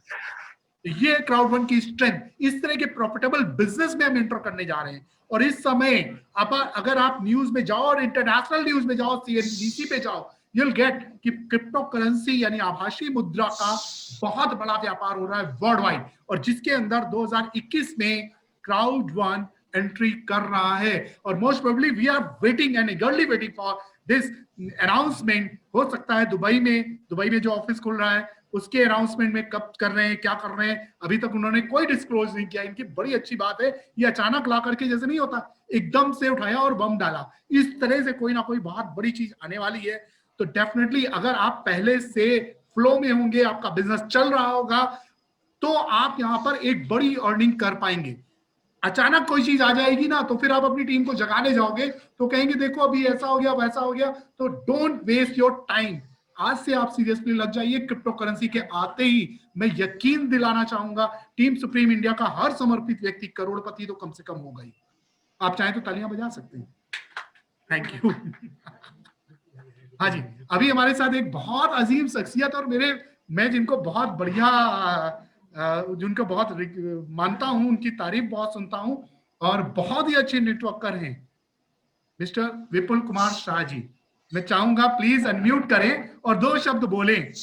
ये क्राउड वन की स्ट्रेंथ। इस तरह के प्रॉफिटेबल बिजनेस में हम एंटर करने जा रहे हैं। और इस समय अगर आप न्यूज में जाओ और इंटरनेशनल न्यूज में जाओ, CNBC पे जाओ, you'll get कि क्रिप्टो करेंसी यानी आभासी मुद्रा का बहुत बड़ा व्यापार हो रहा है वर्ल्ड वाइड, और जिसके अंदर 2021 में क्राउड वन एंट्री कर रहा है। और most probably we are waiting and eagerly waiting for this announcement. हो सकता है दुबई में जो ऑफिस खुल रहा है उसके अनाउंसमेंट में कब कर रहे हैं, क्या कर रहे हैं, अभी तक उन्होंने कोई डिस्क्लोज नहीं किया। इनकी बड़ी अच्छी बात है, ये अचानक ला करके, जैसे नहीं होता एकदम से उठाया और बम डाला, इस तरह से कोई ना कोई बहुत बड़ी चीज आने वाली है। तो डेफिनेटली अगर आप पहले से फ्लो में होंगे, आपका बिजनेस चल रहा होगा, तो आप यहाँ पर एक बड़ी अर्निंग कर पाएंगे। अचानक कोई चीज आ जाएगी ना, तो फिर आप अपनी टीम को जगाने जाओगे तो कहेंगे देखो अभी ऐसा हो गया, वैसा हो गया। तो डोंट वेस्ट योर टाइम, आज से आप सीरियसली लग जाइए। क्रिप्टो करेंसी के आते ही मैं यकीन दिलाना चाहूंगा, टीम सुप्रीम इंडिया का हर समर्पित व्यक्ति करोड़पति तो कम से कम होगा ही। आप चाहें तो तालियां बजा सकते हैं। Thank you. हाँ जी, अभी हमारे साथ एक बहुत अजीम शख्सियत और मैं जिनको बहुत बढ़िया जिनको बहुत मानता हूं, उनकी तारीफ बहुत सुनता हूं और बहुत ही अच्छे नेटवर्कर हैं, मिस्टर विपुल कुमार शाह जी। मैं चाहूंगा प्लीज अनम्यूट करें और 2 शब्द बोलें।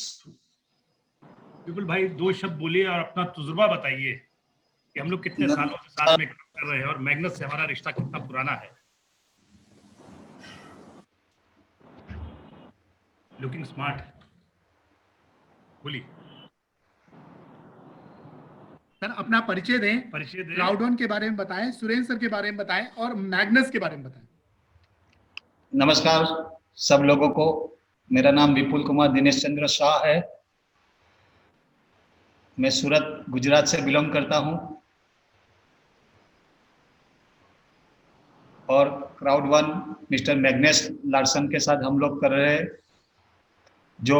विपुल भाई 2 शब्द बोलिए और अपना तजुर्बा बताइए कि हम लोग कितने सालों से साथ में काम कर रहे हैं और मैग्नस से हमारा रिश्ता कितना पुराना है। लुकिंग स्मार्ट, बोलिए सर। अपना परिचय दें, क्राउडवन के बारे में बताएं, सुरेंद्र सर के बारे में बताएं और मैग्नस के बारे में बताएं। नमस्कार सब लोगों को, मेरा नाम विपुल कुमार दिनेश चंद्र शाह है। मैं सूरत गुजरात से बिलोंग करता हूं और क्राउडवन मिस्टर मैग्नस लार्सन के साथ हम लोग कर रहे हैं, जो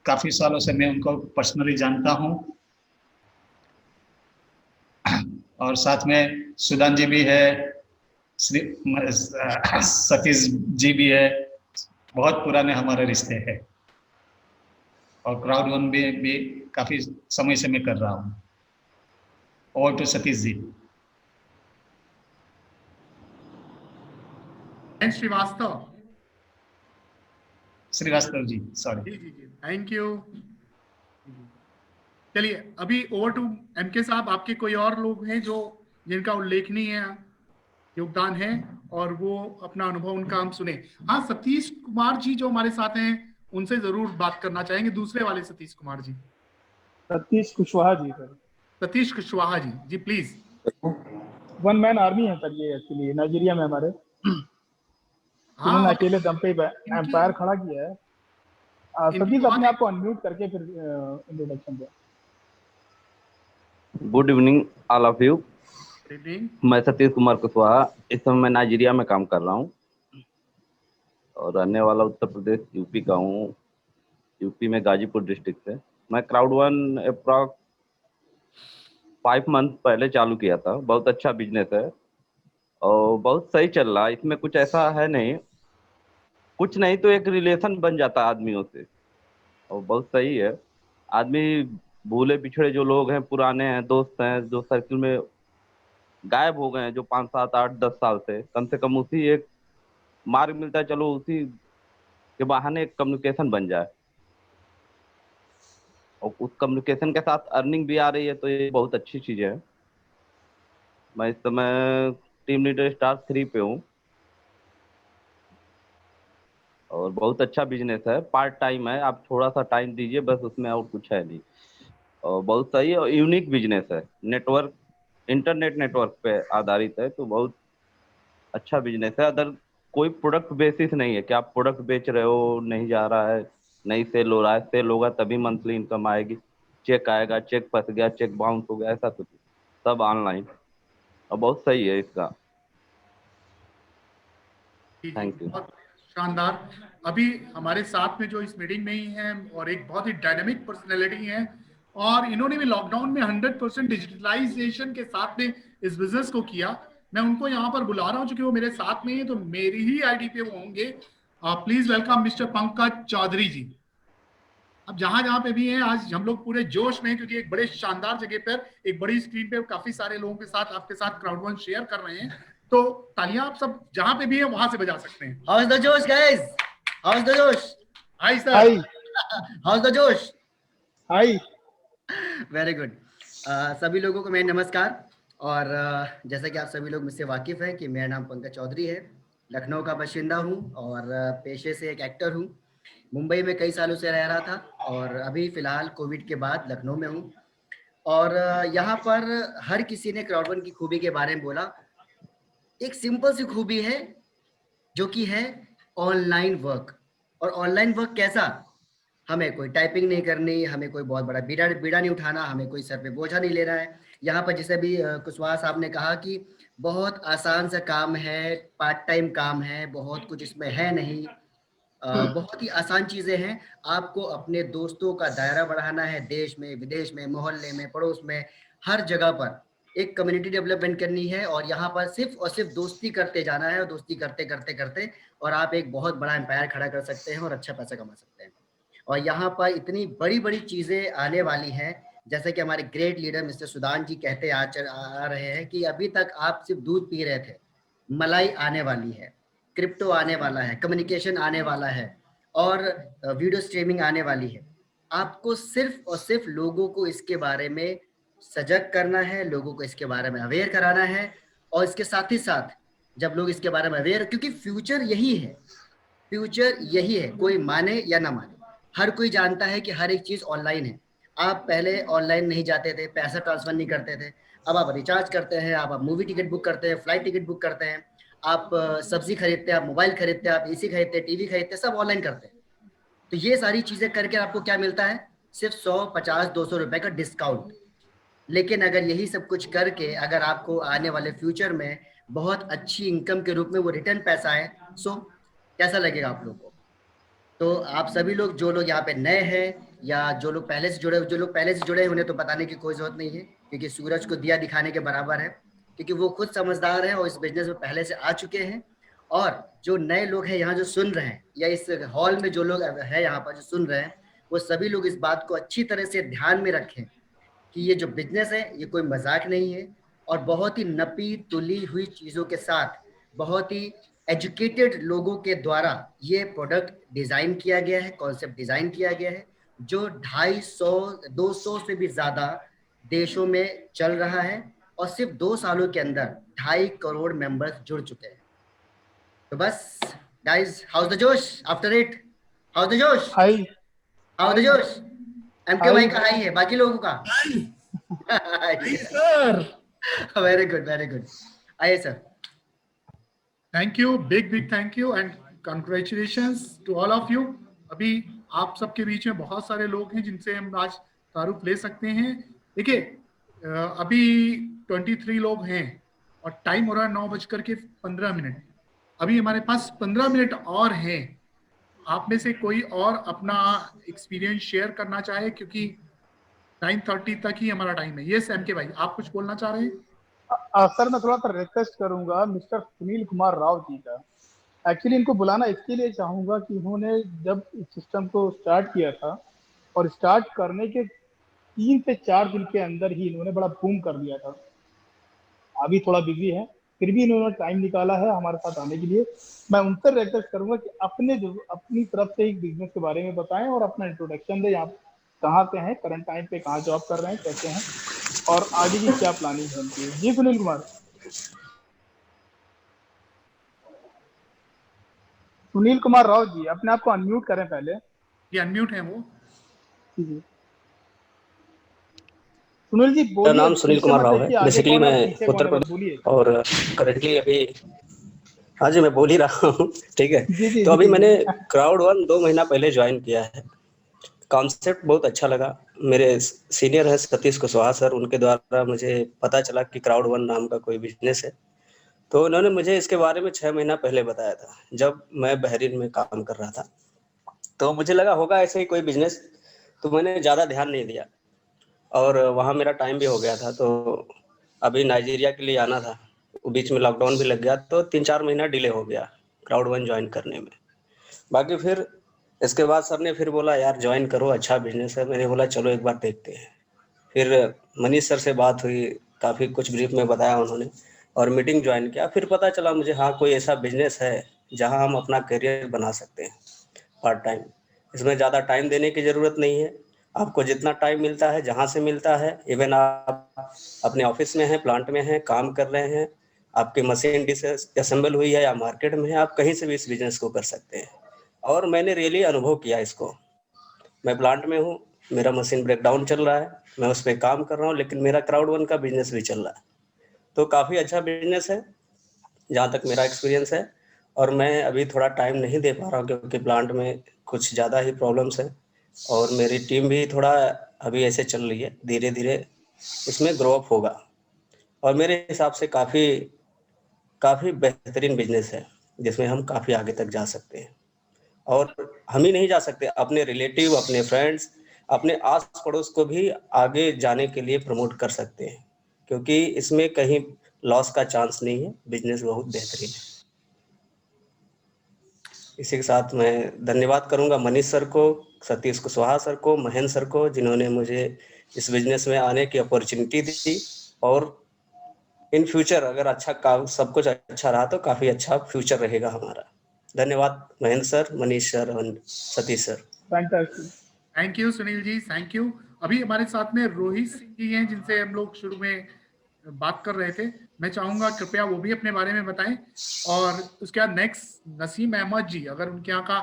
काफी सालों से मैं उनको पर्सनली जानता हूं और साथ में सुदान जी भी है, सतीश जी भी है। बहुत पुराने हमारे रिश्ते हैं और क्राउडवन भी काफी समय से मैं कर रहा हूँ। Over to Satish ji. Shrivastava ji, sorry. जी, थैंक यू। चलिए अभी ओवर टू एमके साहब। आपके कोई और लोग हैं जो जिनका उल्लेखनीय योगदान है और वो अपना अनुभव उनका हम सुने। हाँ, सतीश कुमार जी जो हमारे साथ हैं उनसे जरूर बात करना चाहेंगे। दूसरे वाले सतीश कुमार जी, सतीश कुशवाहा जी सर। सतीश कुशवाहा जी, जी प्लीज। 1 मैन आर्मी है सर ये, एक्चुअली नाइजीरिया में हमारे। हाँ, अकेले दम पे एम्पायर खड़ा किया है। सतीश अपने आप को अनम्यूट करके फिर introduction they. Good evening all of you. मैं सतीश कुमार कुशवाहा, इस समय मैं नाइजीरिया में काम कर रहा हूँ और रहने वाला उत्तर प्रदेश यूपी का हूँ। यूपी में गाजीपुर डिस्ट्रिक्ट से। मैं क्राउडवन अप्रॉक्स 5 मंथ पहले चालू किया था। बहुत अच्छा बिजनेस है और बहुत सही चल रहा है। इसमें कुछ ऐसा है नहीं, कुछ नहीं तो एक रिलेशन बन जाता है आदमियों से और बहुत सही है। आदमी भूले पिछड़े जो लोग हैं, पुराने हैं, दोस्त हैं, जो सर्किल में गायब हो गए हैं, जो 5, 7, 8, 10 साल से कम उसी एक मार्ग मिलता है, चलो उसी के बहाने एक कम्युनिकेशन बन जाए और उस कम्युनिकेशन के साथ अर्निंग भी आ रही है, तो ये बहुत अच्छी चीज़ है। मैं इस समय टीम लीडर स्टार 3 पे हूँ और बहुत अच्छा बिजनेस है। पार्ट टाइम है, आप थोड़ा सा टाइम दीजिए बस, उसमें और कुछ है नहीं। और बहुत सही है और यूनिक बिजनेस है। नेटवर्क, इंटरनेट नेटवर्क पे आधारित है, तो बहुत अच्छा बिजनेस है। अदर कोई प्रोडक्ट बेसिस नहीं है कि आप प्रोडक्ट बेच रहे हो, नहीं जा रहा है, नहीं सेल हो रहा है। सेल होगा तभी मंथली इनकम आएगी। चेक आएगा, चेक फंस गया, चेक बाउंस हो गया, ऐसा कुछ, सब ऑनलाइन और बहुत सही है इसका। Thank you. शानदार। अभी हमारे साथ में जो इस मीटिंग में ही हैं और एक बहुत ही डायनामिक पर्सनैलिटी है और इन्होंने भी लॉकडाउन में 100% डिजिटलाइजेशन के साथ में इस बिजनेस को किया। मैं उनको यहाँ पर बुला रहा हूँ क्योंकि वो मेरे साथ में है, तो मेरी ही आईडी पे वो होंगे। Please welcome mister Pankaj Chaudhary ji. अब जहां पे भी हैं, आज हम लोग पूरे जोश में हैं क्योंकि एक बड़े शानदार जगह पर एक बड़ी स्क्रीन पे काफी सारे लोगों के साथ आपके साथ क्राउडवन शेयर कर रहे हैं। तो तालियां आप सब जहां पे भी हैं वहां से बजा सकते हैं। हाउस द जोश गाइस, हाउस द जोश। हाय सर, हाउस द जोश। हाय, वेरी गुड। सभी लोगों को मेरा नमस्कार। और जैसा कि आप सभी लोग मुझसे वाकिफ हैं कि मेरा नाम पंकज चौधरी है, लखनऊ का बाशिंदा हूं और पेशे से एक एक्टर हूं। मुंबई में कई सालों से रह रहा था और अभी फिलहाल कोविड के बाद लखनऊ में हूं। और यहाँ पर हर किसी ने क्राउडवन की खूबी के बारे में बोला। एक सिंपल सी खूबी है जो कि है ऑनलाइन वर्क। और ऑनलाइन वर्क कैसा? हमें कोई टाइपिंग नहीं करनी, हमें कोई बहुत बड़ा बीड़ा नहीं उठाना, हमें कोई सर पे बोझा नहीं लेना है। यहाँ पर जैसे भी कुशवाहा साहब ने कहा कि बहुत आसान सा काम है, पार्ट टाइम काम है, बहुत कुछ इसमें है नहीं। बहुत ही आसान चीजें हैं। आपको अपने दोस्तों का दायरा बढ़ाना है, देश में, विदेश में, मोहल्ले में, पड़ोस में, हर जगह पर एक कम्युनिटी डेवलपमेंट करनी है और यहाँ पर सिर्फ और सिर्फ दोस्ती करते जाना है और दोस्ती करते करते करते और आप एक बहुत बड़ा एम्पायर खड़ा कर सकते हैं और अच्छा पैसा कमा सकते हैं। और यहाँ पर इतनी बड़ी बड़ी चीज़ें आने वाली हैं, जैसे कि हमारे ग्रेट लीडर मिस्टर सुदान जी कहते आ रहे हैं कि अभी तक आप सिर्फ दूध पी रहे थे, मलाई आने वाली है, क्रिप्टो आने वाला है, कम्युनिकेशन आने वाला है और वीडियो स्ट्रीमिंग आने वाली है। आपको सिर्फ और सिर्फ लोगों को इसके बारे में सजग करना है, लोगों को इसके बारे में अवेयर कराना है और इसके साथ ही साथ जब लोग इसके बारे में अवेयर, क्योंकि फ्यूचर यही है, फ्यूचर यही है, कोई माने या ना माने, हर कोई जानता है कि हर एक चीज़ ऑनलाइन है। आप पहले ऑनलाइन नहीं जाते थे, पैसा ट्रांसफर नहीं करते थे, अब आप रिचार्ज करते हैं, आप मूवी टिकट बुक करते हैं, फ्लाइट टिकट बुक करते हैं, आप सब्जी खरीदते हैं, आप मोबाइल खरीदते हैं, आप एसी खरीदते हैं, टीवी खरीदते हैं, सब ऑनलाइन करते हैं। तो ये सारी चीज़ें करके आपको क्या मिलता है? सिर्फ 100, 50, 200 रुपए का डिस्काउंट। लेकिन अगर यही सब कुछ करके अगर आपको आने वाले फ्यूचर में बहुत अच्छी इनकम के रूप में वो रिटर्न पैसा है, सो कैसा लगेगा आप लोग को? तो आप सभी लोग, जो लोग यहाँ पे नए हैं या जो लोग पहले से जुड़े हैं, उन्हें तो बताने की कोई जरूरत नहीं है, क्योंकि सूरज को दिया दिखाने के बराबर है, क्योंकि वो खुद समझदार है और इस बिजनेस में पहले से आ चुके हैं। और जो नए लोग हैं यहाँ जो सुन रहे हैं, या इस हॉल में जो लोग हैं यहाँ पर जो सुन रहे हैं, वो सभी लोग इस बात को अच्छी तरह से ध्यान में रखें कि ये जो बिजनेस है ये कोई मजाक नहीं है और बहुत ही नपी तुली हुई चीज़ों के साथ बहुत ही एजुकेटेड लोगों के द्वारा ये प्रोडक्ट डिज़ाइन किया गया है, कॉन्सेप्ट डिज़ाइन किया गया है, जो 250, 200 से भी ज़्यादा देशों में चल रहा है और सिर्फ 2 सालों के अंदर 2.5 करोड़ मेंबर्स जुड़ चुके हैं। तो बस guys, how's the josh after it? How's the josh? How's the josh? MK भाई का हाई है, बाकी लोगों का वेरी गुड, वेरी गुड। आइए sir. Thank you, big thank you and congratulations to all of you. अभी आप सबके बीच में बहुत सारे लोग हैं जिनसे हम आज तारुफ ले सकते हैं। देखिए, अभी 23 लोग हैं और टाइम हो रहा है 9:15। अभी हमारे पास 15 मिनट और हैं। आप में से कोई और अपना एक्सपीरियंस शेयर करना चाहे, क्योंकि 9:30 तक ही हमारा टाइम है। यस एमके भाई, आप कुछ बोलना चाह रहे हैं? सर मैं थोड़ा सा रिक्वेस्ट करूंगा मिस्टर सुनील कुमार राव जी का। एक्चुअली इनको बुलाना इसके लिए चाहूंगा कि उन्होंने जब इस सिस्टम को स्टार्ट किया था और स्टार्ट करने के 3 से 4 दिन के अंदर ही इन्होंने बड़ा बूम कर दिया था। अभी थोड़ा बिजी है, फिर भी इन्होंने टाइम निकाला है हमारे साथ आने के लिए। मैं उनसे रिक्वेस्ट करूंगा कि अपनी तरफ से एक बिजनेस के बारे में बताएं और अपना इंट्रोडक्शन दें। आप कहाँ से हैं, करंट टाइम पे कहाँ जॉब कर रहे हैं, कैसे हैं और आगे की क्या प्लानिंग है उनकी। जी सुनील कुमार। सुनील कुमार राव जी, अपने आप को अनम्यूट करें पहले। ये अनम्यूट है वो। जी सुनील जी बोलिए। मेरा नाम सुनील कुमार राव है। बेसिकली मैं उत्तर प्रदेश और करेंटली अभी, हाँ जी मैं बोल ही रहा हूँ, ठीक है। तो अभी मैंने Crowd1 2 महीना पहले ज्वाइन किया है। कॉन्सेप्ट बहुत अच्छा लगा। मेरे सीनियर है सतीश कुशवाहा सर, उनके द्वारा मुझे पता चला कि Crowd1 नाम का कोई बिजनेस है। तो उन्होंने मुझे इसके बारे में 6 महीना पहले बताया था, जब मैं बहरीन में काम कर रहा था। तो मुझे लगा होगा ऐसे ही कोई बिजनेस, तो मैंने ज़्यादा ध्यान नहीं दिया और वहाँ मेरा टाइम भी हो गया था। तो अभी नाइजीरिया के लिए आना था, बीच में लॉकडाउन भी लग गया, तो 3-4 महीना डिले हो गया Crowd1 ज्वाइन करने में। बाकी फिर इसके बाद सर ने फिर बोला यार ज्वाइन करो, अच्छा बिजनेस है। मैंने बोला चलो एक बार देखते हैं। फिर मनीष सर से बात हुई, काफ़ी कुछ ब्रीफ में बताया उन्होंने और मीटिंग ज्वाइन किया। फिर पता चला मुझे हाँ कोई ऐसा बिजनेस है जहाँ हम अपना करियर बना सकते हैं पार्ट टाइम। इसमें ज़्यादा टाइम देने की ज़रूरत नहीं है, आपको जितना टाइम मिलता है, जहाँ से मिलता है, इवन आप अपने ऑफिस में हैं, प्लांट में हैं, काम कर रहे हैं, आपकी मशीन डिसअसेंबल हुई है या मार्केट में है, आप कहीं से भी इस बिजनेस को कर सकते हैं। और मैंने रियली अनुभव किया इसको। मैं प्लांट में हूँ, मेरा मशीन ब्रेकडाउन चल रहा है, मैं उस पर काम कर रहा हूँ, लेकिन मेरा Crowd1 का बिजनेस भी चल रहा है। तो काफ़ी अच्छा बिजनेस है जहाँ तक मेरा एक्सपीरियंस है। और मैं अभी थोड़ा टाइम नहीं दे पा रहा हूँ क्योंकि प्लांट में कुछ ज़्यादा ही प्रॉब्लम्स है और मेरी टीम भी थोड़ा अभी ऐसे चल रही है, धीरे धीरे इसमें ग्रो अप होगा। और मेरे हिसाब से काफ़ी बेहतरीन बिजनेस है जिसमें हम काफ़ी आगे तक जा सकते हैं। और हम ही नहीं जा सकते, अपने रिलेटिव, अपने फ्रेंड्स, अपने आस पड़ोस को भी आगे जाने के लिए प्रमोट कर सकते हैं। क्योंकि इसमें कहीं लॉस का चांस नहीं है, बिजनेस बहुत बेहतरीन है। इसी के साथ मैं धन्यवाद करूंगा मनीष सर को, सतीश कुशवाहा सर को, महेंद्र सर को, जिन्होंने मुझे इस बिजनेस में आने की अपॉर्चुनिटी दी। और इन फ्यूचर अगर अच्छा काम सब कुछ अच्छा रहा तो काफी अच्छा फ्यूचर रहेगा हमारा। धन्यवाद महेंद्र सर, मनीष सर और Satish sir. Thank you Sunil ji, thank you. अभी हमारे साथ में रोहित सिंह जी हैं, जिनसे हम लोग शुरू में बात कर रहे थे। मैं चाहूंगा कृपया वो भी अपने बारे में बताएं। और उसके बाद नेक्स्ट नसीम अहमद जी, अगर उनके यहाँ का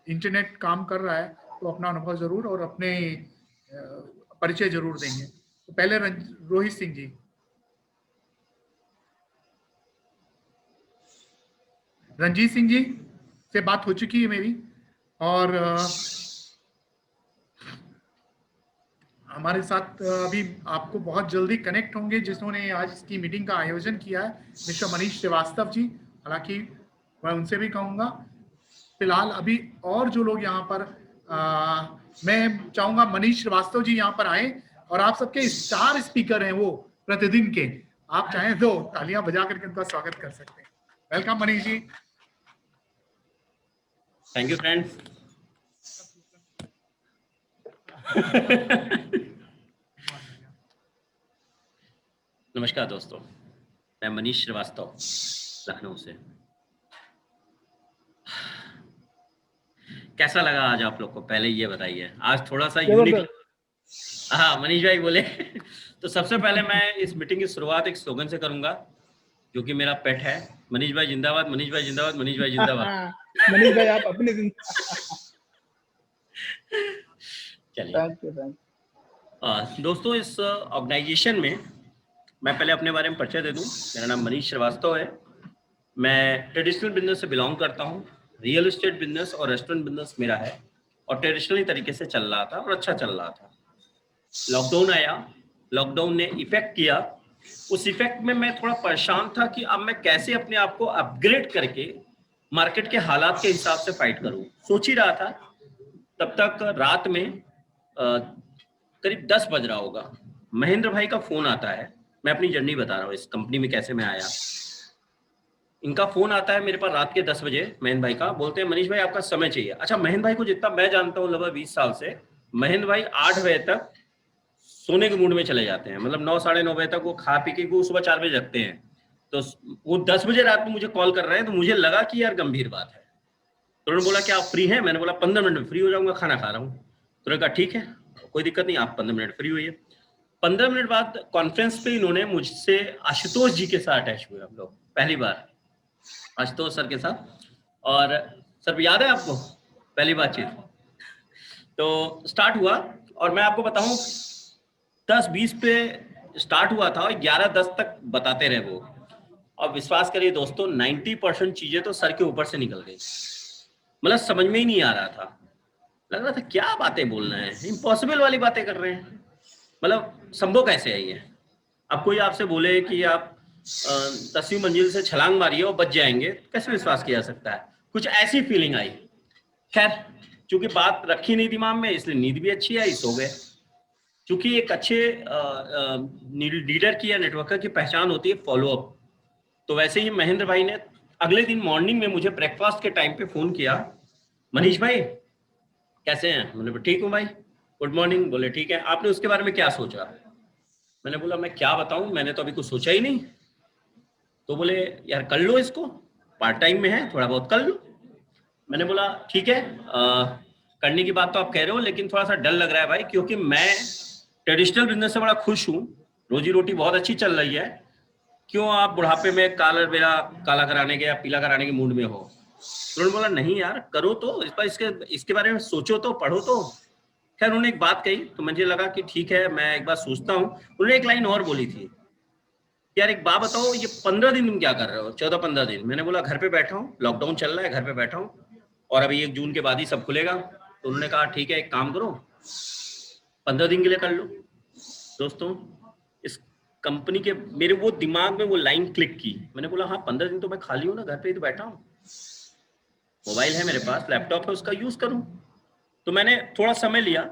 इंटरनेट काम कर रहा है तो अपना अनुभव जरूर और अपने परिचय जरूर देंगे। तो पहले रोहित सिंह जी। रंजीत सिंह जी से बात हो चुकी है मेरी, और हमारे साथ अभी आपको बहुत जल्दी कनेक्ट होंगे जिन्होंने आज इसकी मीटिंग का आयोजन किया है, मिस्टर मनीष श्रीवास्तव जी। हालांकि मैं उनसे भी कहूँगा, फिलहाल अभी और जो लोग यहाँ पर मैं चाहूँगा मनीष श्रीवास्तव जी यहाँ पर आए, और आप सबके स्टार स्पीकर हैं वो प्रतिदिन के, आप चाहें तो तालियां बजा करके उनका स्वागत कर सकते हैं। Welcome Manish ji. Thank you friends. नमस्कार दोस्तों, मैं मनीष श्रीवास्तव लखनऊ से। कैसा लगा आज आप लोग को, पहले ये बताइए। आज थोड़ा सा यूनिक। हाँ मनीष भाई बोले। तो सबसे पहले मैं इस मीटिंग की शुरुआत एक स्लोगन से करूंगा जो कि मेरा पेट है। मनीष भाई जिंदाबाद, मनीष भाई जिंदाबाद, मनीष भाई जिंदाबाद। मनीष भाई आप अपने दिन। चलिए दोस्तों, इस ऑर्गेनाइजेशन में मैं पहले अपने बारे में परिचय दे दूं। मेरा नाम मनीष श्रीवास्तव है। मैं ट्रेडिशनल बिजनेस से बिलोंग करता हूं। रियल एस्टेट बिजनेस और रेस्टोरेंट बिजनेस मेरा है, और ट्रेडिशनली तरीके से चल रहा था और अच्छा चल रहा था। लॉकडाउन आया, लॉकडाउन ने इफेक्ट किया। उस इफेक्ट में मैं थोड़ा परेशान था कि अब मैं कैसे अपने आप को अपग्रेड करके मार्केट के हालात के हिसाब से फाइट करूं। सोच ही रहा था, तब तक रात में करीब 10 बज रहा होगा। महेंद्र भाई का फोन आता है। मैं अपनी जर्नी बता रहा हूँ इस कंपनी में कैसे मैं आया। इनका फोन आता है मेरे पास रात के 10 बजे, महेंद्र भाई का। बोलते हैं मनीष भाई आपका समय चाहिए। अच्छा, महेंद्र भाई को जितना मैं जानता हूँ लगभग 20 साल से, महेंद्र भाई 8 बजे तक सोने के मूड में चले जाते हैं। मतलब 9 साढ़े 9 बजे तक वो खा पी के वो सुबह 4 बजे जगते हैं। तो वो 10 बजे रात में मुझे कॉल कर रहे हैं, तो मुझे लगा कि यार गंभीर बात है। तो उन्होंने बोला क्या आप फ्री हैं? मैंने बोला 15 मिनट में फ्री हो जाऊंगा, खाना खा रहा हूँ। तो उन्होंने कहा ठीक है, कोई दिक्कत नहीं, आप 15 मिनट फ्री हुई। 15 मिनट बाद कॉन्फ्रेंस पे इन्होंने मुझसे आशुतोष जी के साथ अटैच हुए हम लोग, पहली बार आशुतोष सर के साथ। और सर याद है आपको पहली बातचीत? तो स्टार्ट हुआ, और मैं आपको बताऊं 10-20 पे स्टार्ट हुआ था और 11-10 तक बताते रहे वो। और विश्वास करिए दोस्तों, 90% चीजें तो सर के ऊपर से निकल गई। मतलब समझ में ही नहीं आ रहा था, लग रहा था क्या बातें बोल रहे हैं, इम्पॉसिबल वाली बातें कर रहे हैं। मतलब संभव कैसे है ये? अब कोई आपसे बोले कि आप 10वीं मंजिल से छलांग मारिए और बच जाएंगे, कैसे विश्वास किया जा सकता है? कुछ ऐसी फीलिंग आई। खैर, चूंकि बात रखी नहीं दिमाग में, इसलिए नींद भी अच्छी आई, सो गए। चूंकि एक अच्छे लीडर की या नेटवर्कर की पहचान होती है फॉलोअप। तो वैसे ही महेंद्र भाई ने अगले दिन मॉर्निंग में मुझे ब्रेकफास्ट के टाइम पे फोन किया, मनीष भाई कैसे हैं? मैंने बोला ठीक हूँ भाई, गुड मॉर्निंग। बोले ठीक है, आपने उसके बारे में क्या सोचा? मैंने बोला मैं क्या बताऊं, मैंने तो अभी कुछ सोचा ही नहीं। तो बोले यार कर लो इसको, पार्ट टाइम में है, थोड़ा बहुत कर लो। मैंने बोला ठीक है, करने की बात तो आप कह रहे हो, लेकिन थोड़ा सा डर लग रहा है भाई, क्योंकि मैं ट्रेडिशनल बिजनेस से बड़ा खुश हूँ, रोजी रोटी बहुत अच्छी चल रही है। क्यों आप बुढ़ापे में काला बेड़ा काला कराने के या पीला कराने के मूड में हो? तो उन्होंने बोला नहीं यार करो तो, इस पर इसके बारे में सोचो तो, पढ़ो तो। खैर उन्होंने एक बात कही तो मुझे लगा कि ठीक है, मैं एक बार सोचता हूँ। उन्होंने एक लाइन और बोली थी, यार एक बात बताओ, ये 15 दिन तुम क्या कर रहे हो? 14-15 दिन। मैंने बोला घर पे बैठा हूँ, लॉकडाउन चल रहा है, घर पे बैठा हूँ, और अभी 1 जून के बाद ही सब खुलेगा। तो उन्होंने कहा ठीक है, एक काम करो 15 दिन के लिए कर लो। दोस्तों इस कंपनी के मेरे वो दिमाग में वो लाइन क्लिक की। मैंने बोला हाँ 15 दिन तो मैं खाली हूँ ना, घर पे ही तो बैठा हूँ, मोबाइल है मेरे पास, लैपटॉप है, उसका यूज करूँ। तो मैंने थोड़ा समय लिया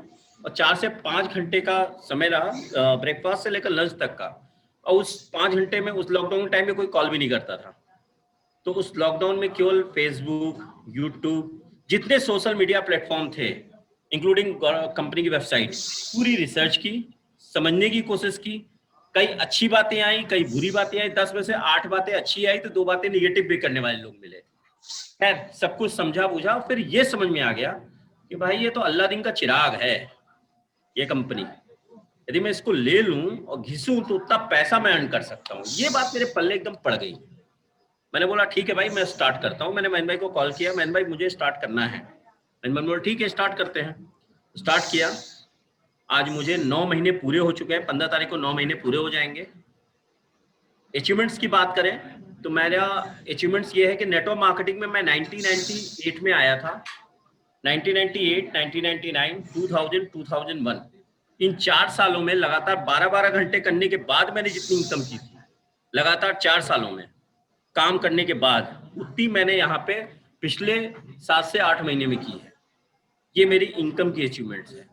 और 4 से 5 घंटे का समय रहा, ब्रेकफास्ट से लेकर लंच तक का। और उस 5 घंटे में उस लॉकडाउन टाइम में कोई कॉल भी नहीं करता था। तो उस लॉकडाउन में केवल फेसबुक, यूट्यूब, जितने सोशल मीडिया प्लेटफॉर्म थे, इंक्लूडिंग कंपनी की वेबसाइट, पूरी रिसर्च की, समझने की कोशिश की। कई अच्छी बातें आई, कई बुरी बातें आई। 10 में से 8 बातें अच्छी आई तो 2 बातें निगेटिव भी करने वाले लोग मिले। खैर, सब कुछ समझा बुझा, फिर ये समझ में आ गया कि भाई ये तो अल्लाह दिन का चिराग है ये कंपनी। यदि मैं इसको ले लूं और घिसूं तो उतना पैसा मैं अर्न कर सकता हूँ। ये बात मेरे पल्ले एकदम पड़ गई। मैंने बोला ठीक है भाई, मैं स्टार्ट करता हूँ। मैंने महेंद्र भाई को कॉल किया, महेंद्र भाई मुझे स्टार्ट करना है। महेंद्र भाई बोला ठीक है स्टार्ट करते हैं। स्टार्ट किया। आज मुझे 9 महीने पूरे हो चुके हैं। 15 तारीख को 9 महीने पूरे हो जाएंगे। अचीवमेंट्स की बात करें तो मेरा अचीवमेंट्स ये है कि नेटवर्क मार्केटिंग में मैं 1998 में आया था। 1998, 1999, 2000, 2001, इन 4 सालों में लगातार 12-12 घंटे करने के बाद मैंने जितनी इनकम की थी, लगातार 4 सालों में काम करने के बाद, उतनी मैंने यहाँ पे पिछले 7 से 8 महीने में की है। ये मेरी इनकम की अचीवमेंट्स है।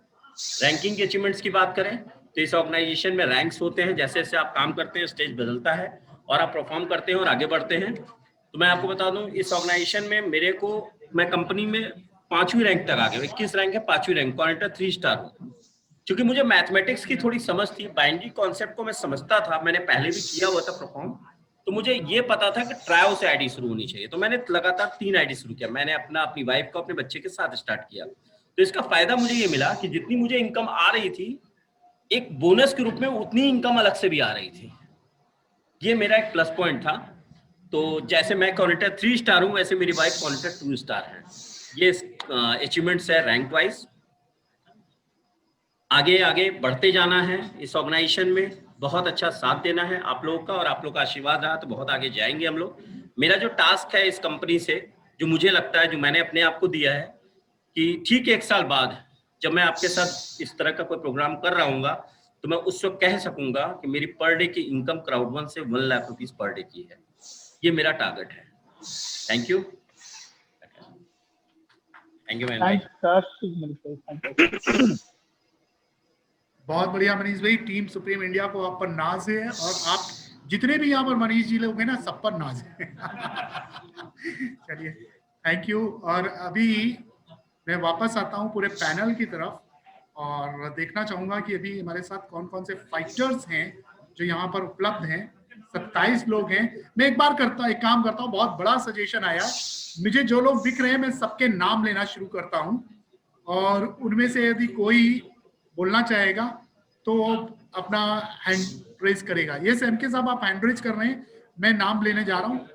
रैंकिंग की अचीवमेंट्स की बात करें तो इस ऑर्गेनाइजेशन में रैंक्स होते हैं। जैसे जैसे आप काम करते हैं स्टेज बदलता है और आप परफॉर्म करते हैं और आगे बढ़ते हैं। तो मैं आपको बता दूं, इस ऑर्गेनाइजेशन में मेरे को, मैं कंपनी में 5वीं रैंक तक आ गया। 21 रैंक है, 5वीं रैंक, कोऑर्डिनेटर 3 स्टार हूँ। क्योंकि मुझे मैथमेटिक्स की थोड़ी समझ थी, बाइनरी कॉन्सेप्ट को मैं समझता था, मैंने पहले भी किया हुआ था परफॉर्म। तो मुझे ये पता था कि ट्रायो से आईडी शुरू होनी चाहिए। तो मैंने लगातार 3 आईडी शुरू किया। मैंने अपनी वाइफ को, अपने बच्चे के साथ स्टार्ट किया। तो इसका फायदा मुझे ये मिला कि जितनी मुझे इनकम आ रही थी, एक बोनस के रूप में उतनी इनकम अलग से भी आ रही थी। ये मेरा एक प्लस पॉइंट था। तो जैसे मैं कोऑर्डिनेटर 3 स्टार हूँ, वैसे मेरी वाइफ कोऑर्डिनेटर 2 स्टार है। ये अचीवमेंट्स है रैंक वाइज। आगे आगे बढ़ते जाना है इस ऑर्गेनाइजेशन में, बहुत अच्छा साथ देना है आप लोगों का, और आप लोग का आशीर्वाद रहा तो बहुत आगे जाएंगे हम लोग। मेरा जो टास्क है इस कंपनी से, जो मुझे लगता है, जो मैंने अपने आप को दिया है कि ठीक 1 साल बाद जब मैं आपके साथ इस तरह का कोई प्रोग्राम कर रहा हूँगा तो मैं उस वक्त कह सकूंगा कि मेरी पर डे की इनकम क्राउड1 से 1 लाख रुपीज पर डे की है। ये मेरा टारगेट है। Thank you. थैंक यू बहुत बढ़िया मनीष भाई। टीम सुप्रीम इंडिया को आप पर नाज है, और आप जितने भी यहाँ पर मनीष जी लोग हैं ना, सब पर नाज है। चलिए, थैंक यू। और अभी मैं वापस आता हूँ पूरे पैनल की तरफ और देखना चाहूंगा कि अभी हमारे साथ कौन कौन से फाइटर्स हैं जो यहाँ पर उपलब्ध हैं। 27 लोग हैं। मैं एक काम करता हूँ, बहुत बड़ा सजेशन आया मुझे। जो लोग दिख रहे हैं मैं सबके नाम लेना शुरू करता हूँ, और उनमें से यदि कोई बोलना चाहेगा तो अपना हैंड रेज करेगा। ये एमके साहब, आप हैंड रेज कर रहे हैं, मैं नाम लेने जा रहा हूँ।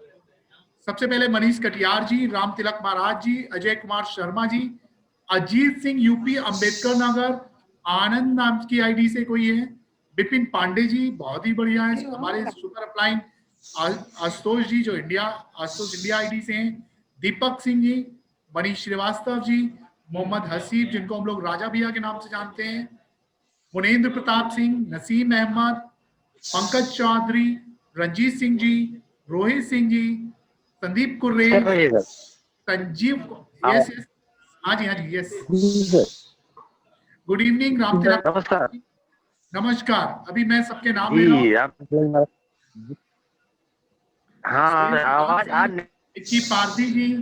सबसे पहले मनीष कटियार जी, राम तिलक महाराज जी, अजय कुमार शर्मा जी, अजीत सिंह यूपी अम्बेडकर नगर, आनंद नाम की आईडी से कोई है, विपिन पांडे जी, बहुत ही बढ़िया है, हमारे सुपर अपलाइन, आशुतोष जी जो आशुतोष इंडिया आईडी से हैं, दीपक सिंह जी, मनीष श्रीवास्तव जी, मोहम्मद हसीब जिनको हम लोग राजा भैया के नाम से जानते हैं, मुनेन्द्र प्रताप सिंह, नसीम अहमद, पंकज चौधरी, रंजीत सिंह जी, रोहित सिंह जी, संदीप कुर्रे, संजीव, यस यस, हाँ जी यस। गुड इवनिंग राम तिलक। नमस्कार। नमस्कार। अभी मैं सबके नाम ले रहा हूँ। हाँ, आवाज पारदी जी,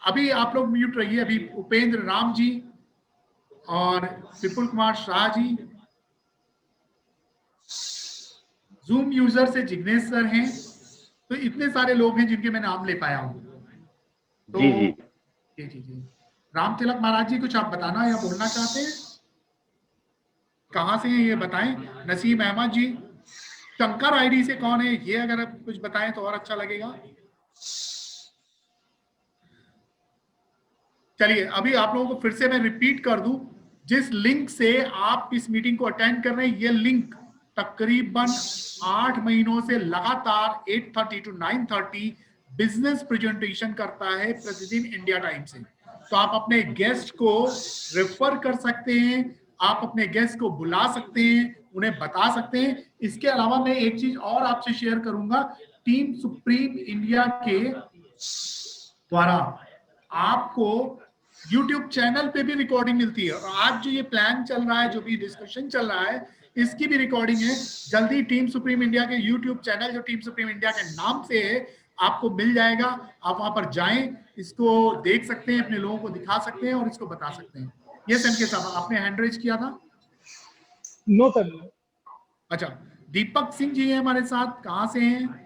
अभी आप लोग म्यूट रहिए। अभी उपेंद्र राम जी और विपुल कुमार शाह जी, जूम यूजर से जिग्नेश सर हैं। तो इतने सारे लोग हैं जिनके मैं नाम ले पाया हूँ। तो जी। राम तिलक महाराज जी, कुछ आप बताना या बोलना चाहते हैं? कहाँ से हैं ये बताएं। नसीम अहमद जी, शंकर आईडी से कौन है ये अगर आप कुछ बताएं तो और अच्छा लगेगा। चलिए, अभी आप लोगों को फिर से मैं रिपीट कर दूं, जिस लिंक से आप इस मीटिंग को अटेंड कर रहे हैं, ये लिंक तकरीबन 8 महीनों से लगातार 8:30 to 9:30 बिजनेस प्रेजेंटेशन करता है प्रतिदिन इंडिया टाइम से। तो आप अपने गेस्ट को रेफर कर सकते हैं, आप अपने गेस्ट को बुला सकते हैं, उन्हें बता सकते हैं। इसके अलावा मैं एक चीज और आपसे शेयर करूंगा, टीम सुप्रीम इंडिया के द्वारा आपको YouTube चैनल पे भी रिकॉर्डिंग मिलती है। और आज जो ये प्लान चल रहा है, जो भी डिस्कशन चल रहा है, इसकी भी रिकॉर्डिंग है। जल्दी टीम सुप्रीम इंडिया के YouTube चैनल, जो टीम सुप्रीम इंडिया के नाम से है, आपको मिल जाएगा। आप वहां पर जाएं, इसको देख सकते हैं, अपने लोगों को दिखा सकते हैं और इसको बता सकते हैं। यस एम के साहब, आपने हैंड रेज किया था? No sir. अच्छा, दीपक सिंह जी हैं हमारे साथ, कहां से हैं?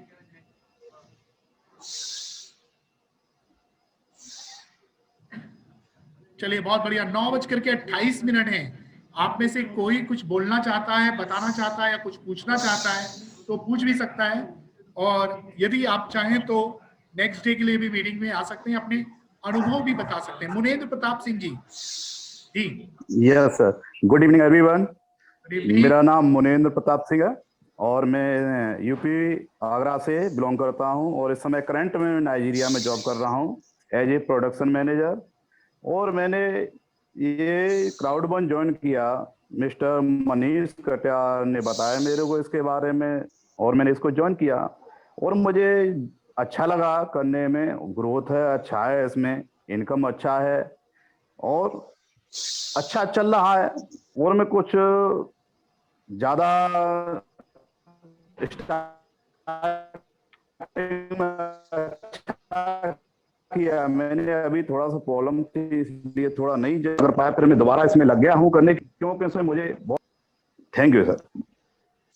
चलिए, बहुत बढ़िया। 9:28 है। आप में से कोई कुछ बोलना चाहता है, बताना चाहता है या कुछ पूछना चाहता है तो पूछ भी सकता है, और यदि आप चाहें तो नेक्स्ट डे के लिए भी मीटिंग में आ सकते हैं, अपने अनुभव भी बता सकते हैं। Munendra Pratap Singh ji. Yes sir, good evening everyone. मेरा नाम मुनेंद्र प्रताप सिंह है और मैं यूपी आगरा से बिलोंग करता हूं, और इस समय करंट में नाइजीरिया में जॉब कर रहा हूं एज ए प्रोडक्शन मैनेजर। और मैंने ये क्राउड1 ज्वाइन किया, मिस्टर मनीष कटियार ने बताया मेरे को इसके बारे में, और मैंने इसको ज्वाइन किया और मुझे अच्छा लगा करने में। ग्रोथ है, अच्छा है, इसमें इनकम अच्छा है और अच्छा चल रहा है। और मैं कुछ ज्यादा किया, मैंने अभी थोड़ा सा प्रॉब्लम थी इसलिए थोड़ा नहीं कर पाया, फिर मैं दोबारा इसमें लग गया हूँ करने की, क्योंकि इसमें मुझे बहुत। Thank you sir.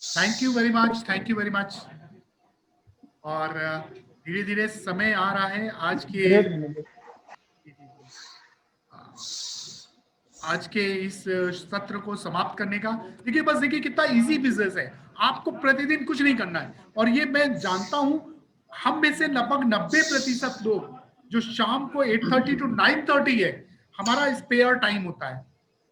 Thank you very much, thank you very much. और धीरे धीरे समय आ रहा है आज के इस सत्र को समाप्त करने का। देखिए, बस देखिए कितना इजी बिजनेस है, आपको प्रतिदिन कुछ नहीं करना है। और ये मैं जानता हूं, हम में से लगभग 90% लोग जो शाम को 8:30 to 9:30 है, हमारा स्पेयर टाइम होता है।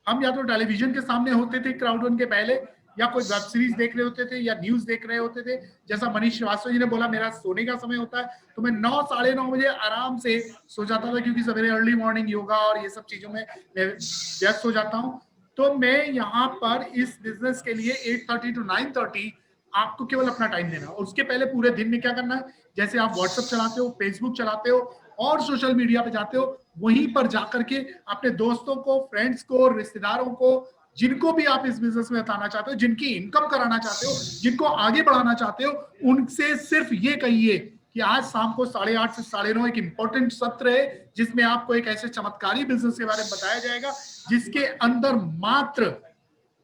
हम या तो टेलीविजन के सामने होते थे क्राउड1 के पहले, या कोई वेब सीरीज देख रहे होते थे, या न्यूज देख रहे होते थे। जैसा मनीष श्रीवास्तव जी ने बोला, मेरा सोने का समय होता है, तो मैं 9, 9:30 बजे आराम से सो जाता था, क्योंकि सवेरे अर्ली मॉर्निंग योगा और ये सब चीजों में मैं व्यस्त हो जाता हूँ। तो मैं यहाँ पर इस बिजनेस के लिए 8:30 to 9:30 आपको केवल अपना टाइम देना, और उसके पहले पूरे दिन में क्या करना है, जैसे आप व्हाट्सएप चलाते हो, फेसबुक चलाते हो और सोशल मीडिया पे जाते हो, वहीं पर जाकर के अपने दोस्तों को, फ्रेंड्स को, रिश्तेदारों को, जिनको भी आप इस बिजनेस में बताना चाहते हो, जिनकी इनकम कराना चाहते हो, जिनको आगे बढ़ाना चाहते हो, उनसे सिर्फ ये कहिए कि आज शाम को 8:30 से 9:30 एक इंपॉर्टेंट सत्र है, जिसमें आपको एक ऐसे चमत्कारी बिजनेस के बारे में बताया जाएगा, जिसके अंदर मात्र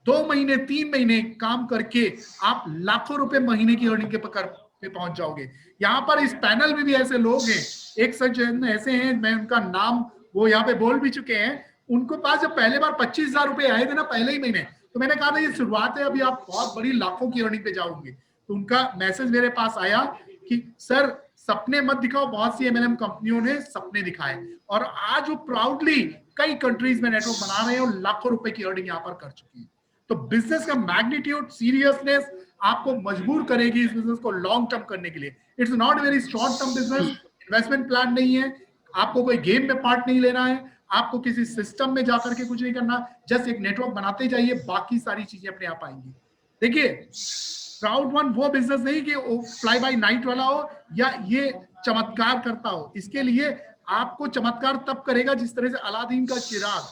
2 महीने 3 महीने काम करके आप लाखों रुपए महीने की अर्निंग के पकड़ पे पहुंच जाओगे। यहाँ पर इस पैनल में भी ऐसे लोग हैं, एक सज्जन ऐसे हैं, मैं उनका नाम वो यहाँ पे बोल भी चुके हैं। उनको पास जब पहले बार 25,000 रुपए आए थे ना पहले ही महीने, तो मैंने कहा था ये शुरुआत है, अभी आप बहुत बड़ी लाखों की अर्निंग पे जाओगे। तो उनका मैसेज मेरे पास आया कि सर सपने मत दिखाओ, बहुत सी एमएलएम कंपनियों ने सपने दिखाए, और आज वो प्राउडली कई कंट्रीज में नेटवर्क बना रहे हैं और लाखों रुपए की अर्निंग यहाँ पर कर चुकी है। तो बिजनेस का मैग्नीट्यूड, सीरियसनेस आपको मजबूर करेगी इस बिजनेस को लॉन्ग टर्म करने के लिए। It's not very short term business, investment plan नहीं है, आपको कोई गेम में पार्ट नहीं लेना है, आपको किसी सिस्टम में जाकर के कुछ नहीं करना, जस्ट एक नेटवर्क बनाते जाइए, बाकी सारी चीजें अपने आप आएंगी। देखिए, क्राउड1 वो बिजनेस नहीं कि फ्लाई बाय नाइट वाला हो या ये चमत्कार करता हो। इसके लिए आपको चमत्कार तब करेगा जिस तरह से अलादीन का चिराग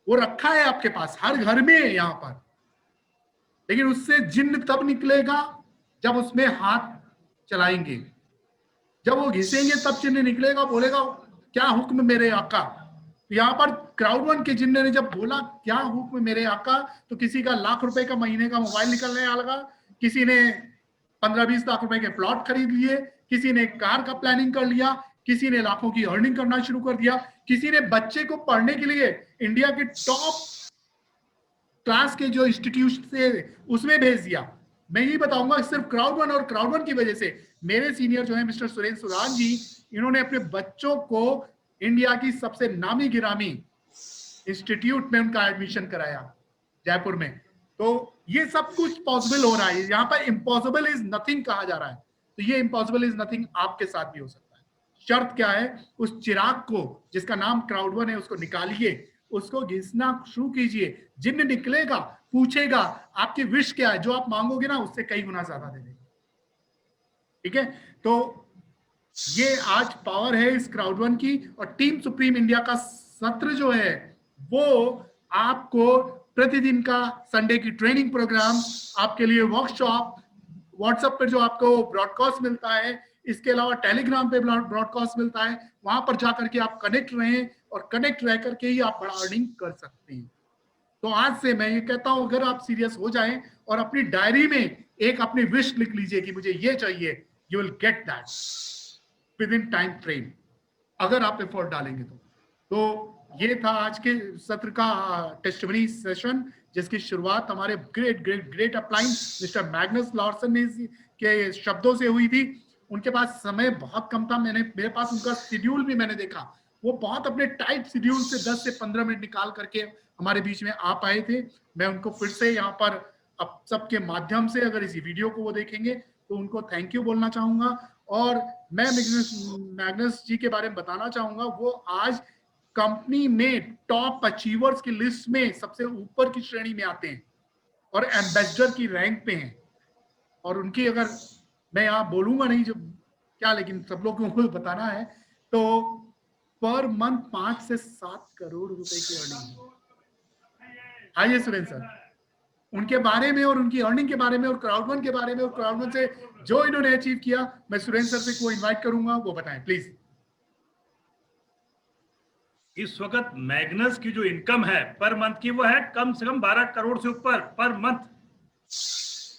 वो रखा है आपके पास, हर घर में है यहाँ पर, लेकिन उससे जिन्न तब निकलेगा जब उसमें हाथ चलाएंगे। जब वो घिसेंगे तब जिन्न निकलेगा, बोलेगा क्या हुक्म मेरे आका। यहाँ पर क्राउड1 के जिन्न ने जब बोला क्या हुक्म मेरे आका, तो किसी का लाख रुपए का महीने का मोबाइल निकलने लगा, किसी ने 15-20 लाख रुपए के प्लॉट खरीद लिए, किसी ने कार का प्लानिंग कर लिया, किसी ने लाखों की अर्निंग करना शुरू कर दिया, किसी ने बच्चे को पढ़ने के लिए इंडिया के टॉप क्लास के जो इंस्टीट्यूट से उसमें भेज दिया। मैं यही बताऊंगा, सिर्फ क्राउड1 और क्राउड1 की वजह से मेरे सीनियर जो है मिस्टर सुरेंद्र सुरान जी, इन्होंने अपने बच्चों को इंडिया की सबसे नामी गिरामी इंस्टीट्यूट में उनका एडमिशन कराया जयपुर में। तो ये सब कुछ पॉसिबल हो रहा है। यहाँ पर इम्पॉसिबल इज नथिंग कहा जा रहा है, तो ये इम्पॉसिबल इज नथिंग आपके साथ भी हो सकता है। शर्त क्या है, उस चिराग को जिसका नाम क्राउड1 है उसको निकालिए, उसको घिसना शुरू कीजिए, जिन्न निकलेगा, पूछेगा आपकी विश क्या है, जो आप मांगोगे ना उससे कई गुना ज्यादा दे देगा। ठीक है, तो ये आज पावर है इस क्राउड1 की, और टीम सुप्रीम इंडिया का सत्र जो है वो आपको प्रतिदिन का संडे की ट्रेनिंग प्रोग्राम, आपके लिए वर्कशॉप, व्हाट्सएप पर जो आपको ब्रॉडकास्ट मिलता है, इसके अलावा टेलीग्राम पे ब्रॉडकास्ट मिलता है, वहां पर जाकर के आप कनेक्ट रहें और कनेक्ट रह करके ही आप बड़ा अर्निंग कर सकते हैं। तो आज से मैं ये कहता हूं, अगर आप सीरियस हो जाएं और अपनी डायरी में एक अपनी विश लिख लीजिए कि मुझे ये चाहिए, you will get that with in time frame, अगर आप एफर्ट डालेंगे तो ये था आज के सत्र का टेस्टिमनी सेशन, जिसकी शुरुआत हमारे great upline mister Magnus Larsen ने के शब्दों से हुई थी। उनके पास समय बहुत कम था, मेरे पास उनका शेड्यूल भी मैंने देखा, वो बहुत अपने टाइट शेड्यूल से 10 से 15 मिनट निकाल करके हमारे बीच में आ पाए थे। मैं उनको फिर से यहाँ पर अब सबके माध्यम से, अगर इस वीडियो को वो देखेंगे तो उनको थैंक यू बोलना चाहूंगा। और मैं मैग्नस जी के बारे में बताना चाहूंगा, वो आज कंपनी में टॉप अचीवर्स की लिस्ट में सबसे ऊपर की श्रेणी में आते हैं और एम्बेसडर की रैंक पे हैं। और उनकी, अगर मैं यहाँ बोलूंगा नहीं जो क्या, लेकिन सब लोगों को बताना है, तो पर मंथ 5 से 7 करोड़ रुपए की अर्निंग है। आइए सुरेंद्र सर, उनके बारे में और उनकी अर्निंग के बारे में और क्राउडवन के बारे में और क्राउडवन से जो इन्होंने अचीव किया, मैं सुरेंद्र सर से को इनवाइट करूंगा, वो बताएं प्लीज। इस वक्त मैग्नस की जो इनकम है पर मंथ की, वो है कम से कम 12 करोड़ से ऊपर पर मंथ।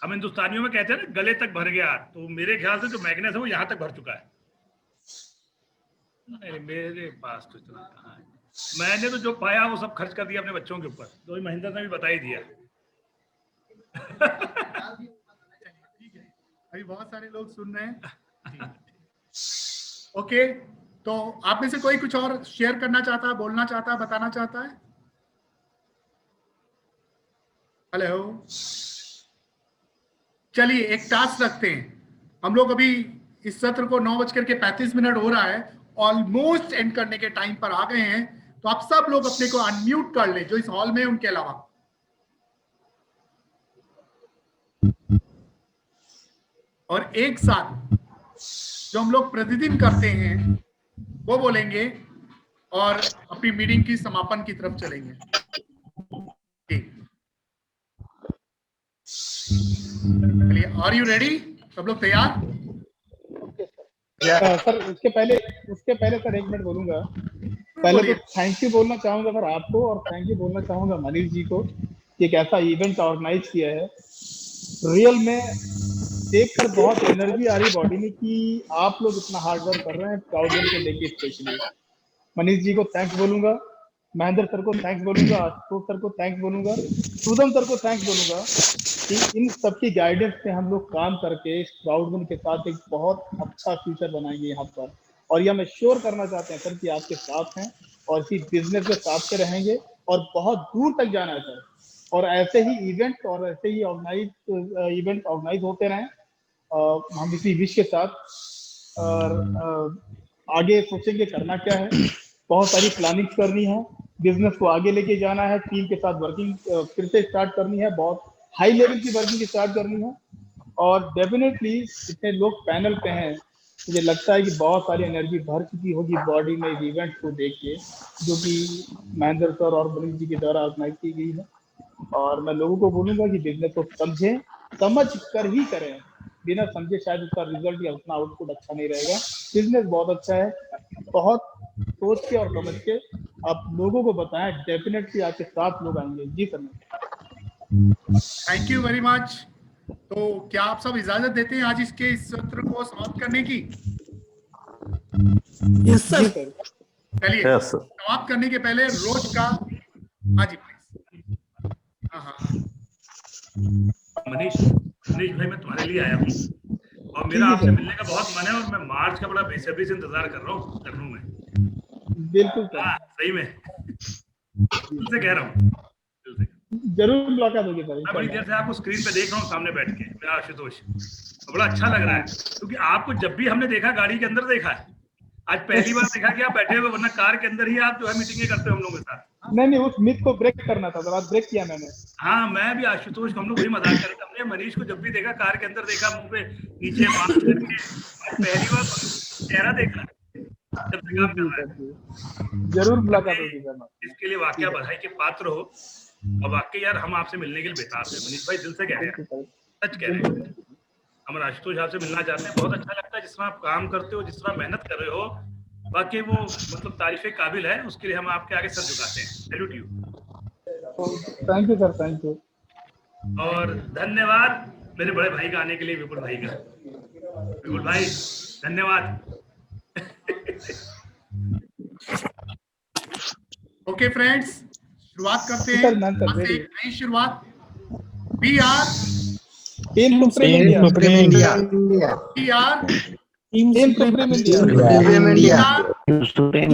हम हिंदुस्तानियों में कहते हैं ना, गले तक भर गया, तो मेरे ख्याल से जो मैग्नस है वो यहां तक भर चुका है। नहीं, मेरे पास तो इतना कहाँ है, मैंने तो जो पाया वो सब खर्च कर दिया अपने बच्चों के ऊपर, तो महेंद्र ने भी बता ही दिया। ठीक है, अभी बहुत सारे लोग सुन रहे हैं। ओके, तो आप में से कोई कुछ और शेयर करना चाहता है, बोलना चाहता है, बताना चाहता है? हेलो, चलिए एक टास्क रखते हैं हम लोग। अभी इस सत्र को 9:35 हो रहा है, ऑलमोस्ट एंड करने के टाइम पर आ गए हैं। तो आप सब लोग अपने को अनम्यूट कर ले जो इस हॉल में, उनके अलावा। और एक साथ जो हम लोग प्रतिदिन करते हैं वो बोलेंगे और अपनी मीटिंग की समापन की तरफ चलेंगे। चलिए, आर यू रेडी? सब लोग तैयार? सर उसके पहले सर 1 मिनट बोलूंगा। पहले तो थैंक यू बोलना चाहूंगा सर आपको, और थैंक यू बोलना चाहूंगा मनीष जी को कि एक ऐसा इवेंट ऑर्गेनाइज किया है। रियल में देखकर बहुत एनर्जी आ रही बॉडी में कि आप लोग इतना हार्ड वर्क कर रहे हैं क्राउडवन को लेके। स्पेशली मनीष जी को थैंक्स बोलूंगा, महेंद्र सर को थैंक्स बोलूंगा, आशुतोष सर को थैंक्स बोलूंगा, सुदम सर को थैंक्स बोलूंगा कि इन सबकी गाइडेंस से हम लोग काम करके इस क्राउडवन के साथ एक बहुत अच्छा फ्यूचर बनाएंगे यहाँ पर। और यह मैं श्योर करना चाहते हैं सर कि आपके साथ हैं और इसी बिजनेस के साथ से रहेंगे और बहुत दूर तक जाना है सर। और ऐसे ही इवेंट और ऐसे ही इवेंट ऑर्गेनाइज होते रहें। हम इसी विश के साथ और आगे सोचेंगे करना क्या है। बहुत सारी प्लानिंग करनी है, बिजनेस को आगे लेके जाना है, टीम के साथ वर्किंग फिर से स्टार्ट करनी है, बहुत हाई लेवल की वर्किंग स्टार्ट करनी है। और डेफिनेटली जितने लोग पैनल पे हैं, मुझे लगता है कि बहुत सारी एनर्जी भर चुकी होगी बॉडी में इस इवेंट को देख के, जो कि महेंद्र सर और मनीष जी के द्वारा ऑर्गेनाइज की गई है। और मैं लोगों को बोलूंगा कि बिजनेस को समझें, समझ कर ही करें, बिना समझे शायद उसका रिजल्ट या उतना आउटपुट अच्छा नहीं रहेगा। बिजनेस बहुत अच्छा है, बहुत सोच के और समझ के आप लोगों को बताएं, डेफिनेटली आपके साथ लोग आएंगे। जी sir, thank you very much. तो क्या आप सब इजाजत देते हैं आज इसके इस सत्र को समाप्त करने की? Yes sir. चलिए, समाप्त करने के पहले रोज का, हाँ जी प्लीज। हाँ, मनीष भाई, मैं तुम्हारे लिए आया हूँ और मेरा आपसे मिलने का बहुत मन है और मैं मार्च का बड़ा बेसब्री से इंतजार कर रहा हूँ लखनऊ में। बिल्कुल सही में तुमसे कह रहा हूँ, जरूर मुलाकात होगी सर। मैं बड़ी देर से आपको स्क्रीन पे देख रहा हूँ सामने बैठ के, मेरा आशुतोष, तो बड़ा अच्छा लग रहा है क्योंकि आपको जब भी हमने देखा गाड़ी के अंदर देखा है, आज पहली बार देखा कि आप बैठे हुए, वरना कार के अंदर ही आप जो है मीटिंगें करते हो हम लोगों के साथ। नहीं, उस मिथ को ब्रेक करना था, तो आज ब्रेक किया मैंने। हाँ, मैं भी आशुतोष, हम लोग वही मजाक कर रहे थे। हमने मनीष को जब भी देखा कार के अंदर देखा, मुंह पे नीचे मास्क करके, पहली बार चेहरा देखा। जरूर मुलाकात होगी सर। इसके लिए वाकई बधाई के पात्र हो। और वाकई यार हम आपसे मिलने के लिए बेताब है। मनीष भाई दिल से कह रहे हैं, सच कह रहे हैं। हम आशुतोष आपसे मिलना चाहते हैं। बहुत अच्छा लगता है जिस तरह आप काम करते हो, जिस तरह मेहनत कर रहे हो, वाकई वो मतलब तारीफे काबिल है। उसके लिए हम आपके आगे सर झुकाते हैं। Salute you. Thank you sir, thank you. और धन्यवाद मेरे बड़े भाई का आने के लिए, विपुल भाई का। विपुल भाई धन्यवाद। ओके फ्रेंड्स, शुरुआत करते हैं। एक नई शुरुआत। We are team supreme India. We are team supreme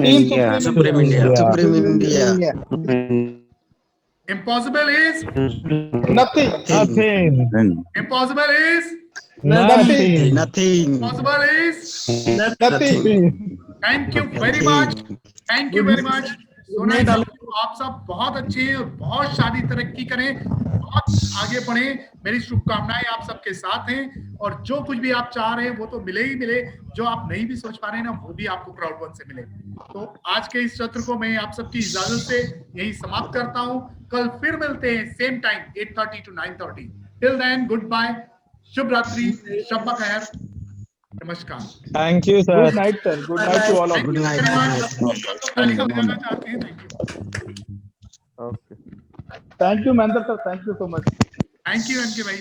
India. Supreme India. Impossible is nothing. Impossible is Nothing. Impossible is nothing. Thank you very much. Thank you very much. आप सब बहुत अच्छे हैं और बहुत शादी तरक्की करें, बहुत आगे बढ़े। मेरी शुभकामनाएं आप सबके साथ हैं। और जो कुछ भी आप चाह रहे हैं वो तो मिले ही मिले। जो आप नहीं भी सोच पा रहे हैं ना, वो भी आपको क्राउड वन से मिले। तो आज के इस सत्र को मैं आप सबकी इजाजत से यही समाप्त करता हूं। कल फिर मिलते हैं same time 8:30 to 9:30। Till then good bye, शुभ रात्रि, शब खैर, नमस्कार। Thank you sir. Good night sir. Good night to all of you. Good night. Thank you Mahendra sir, thank you so much. Thank you NK भाई।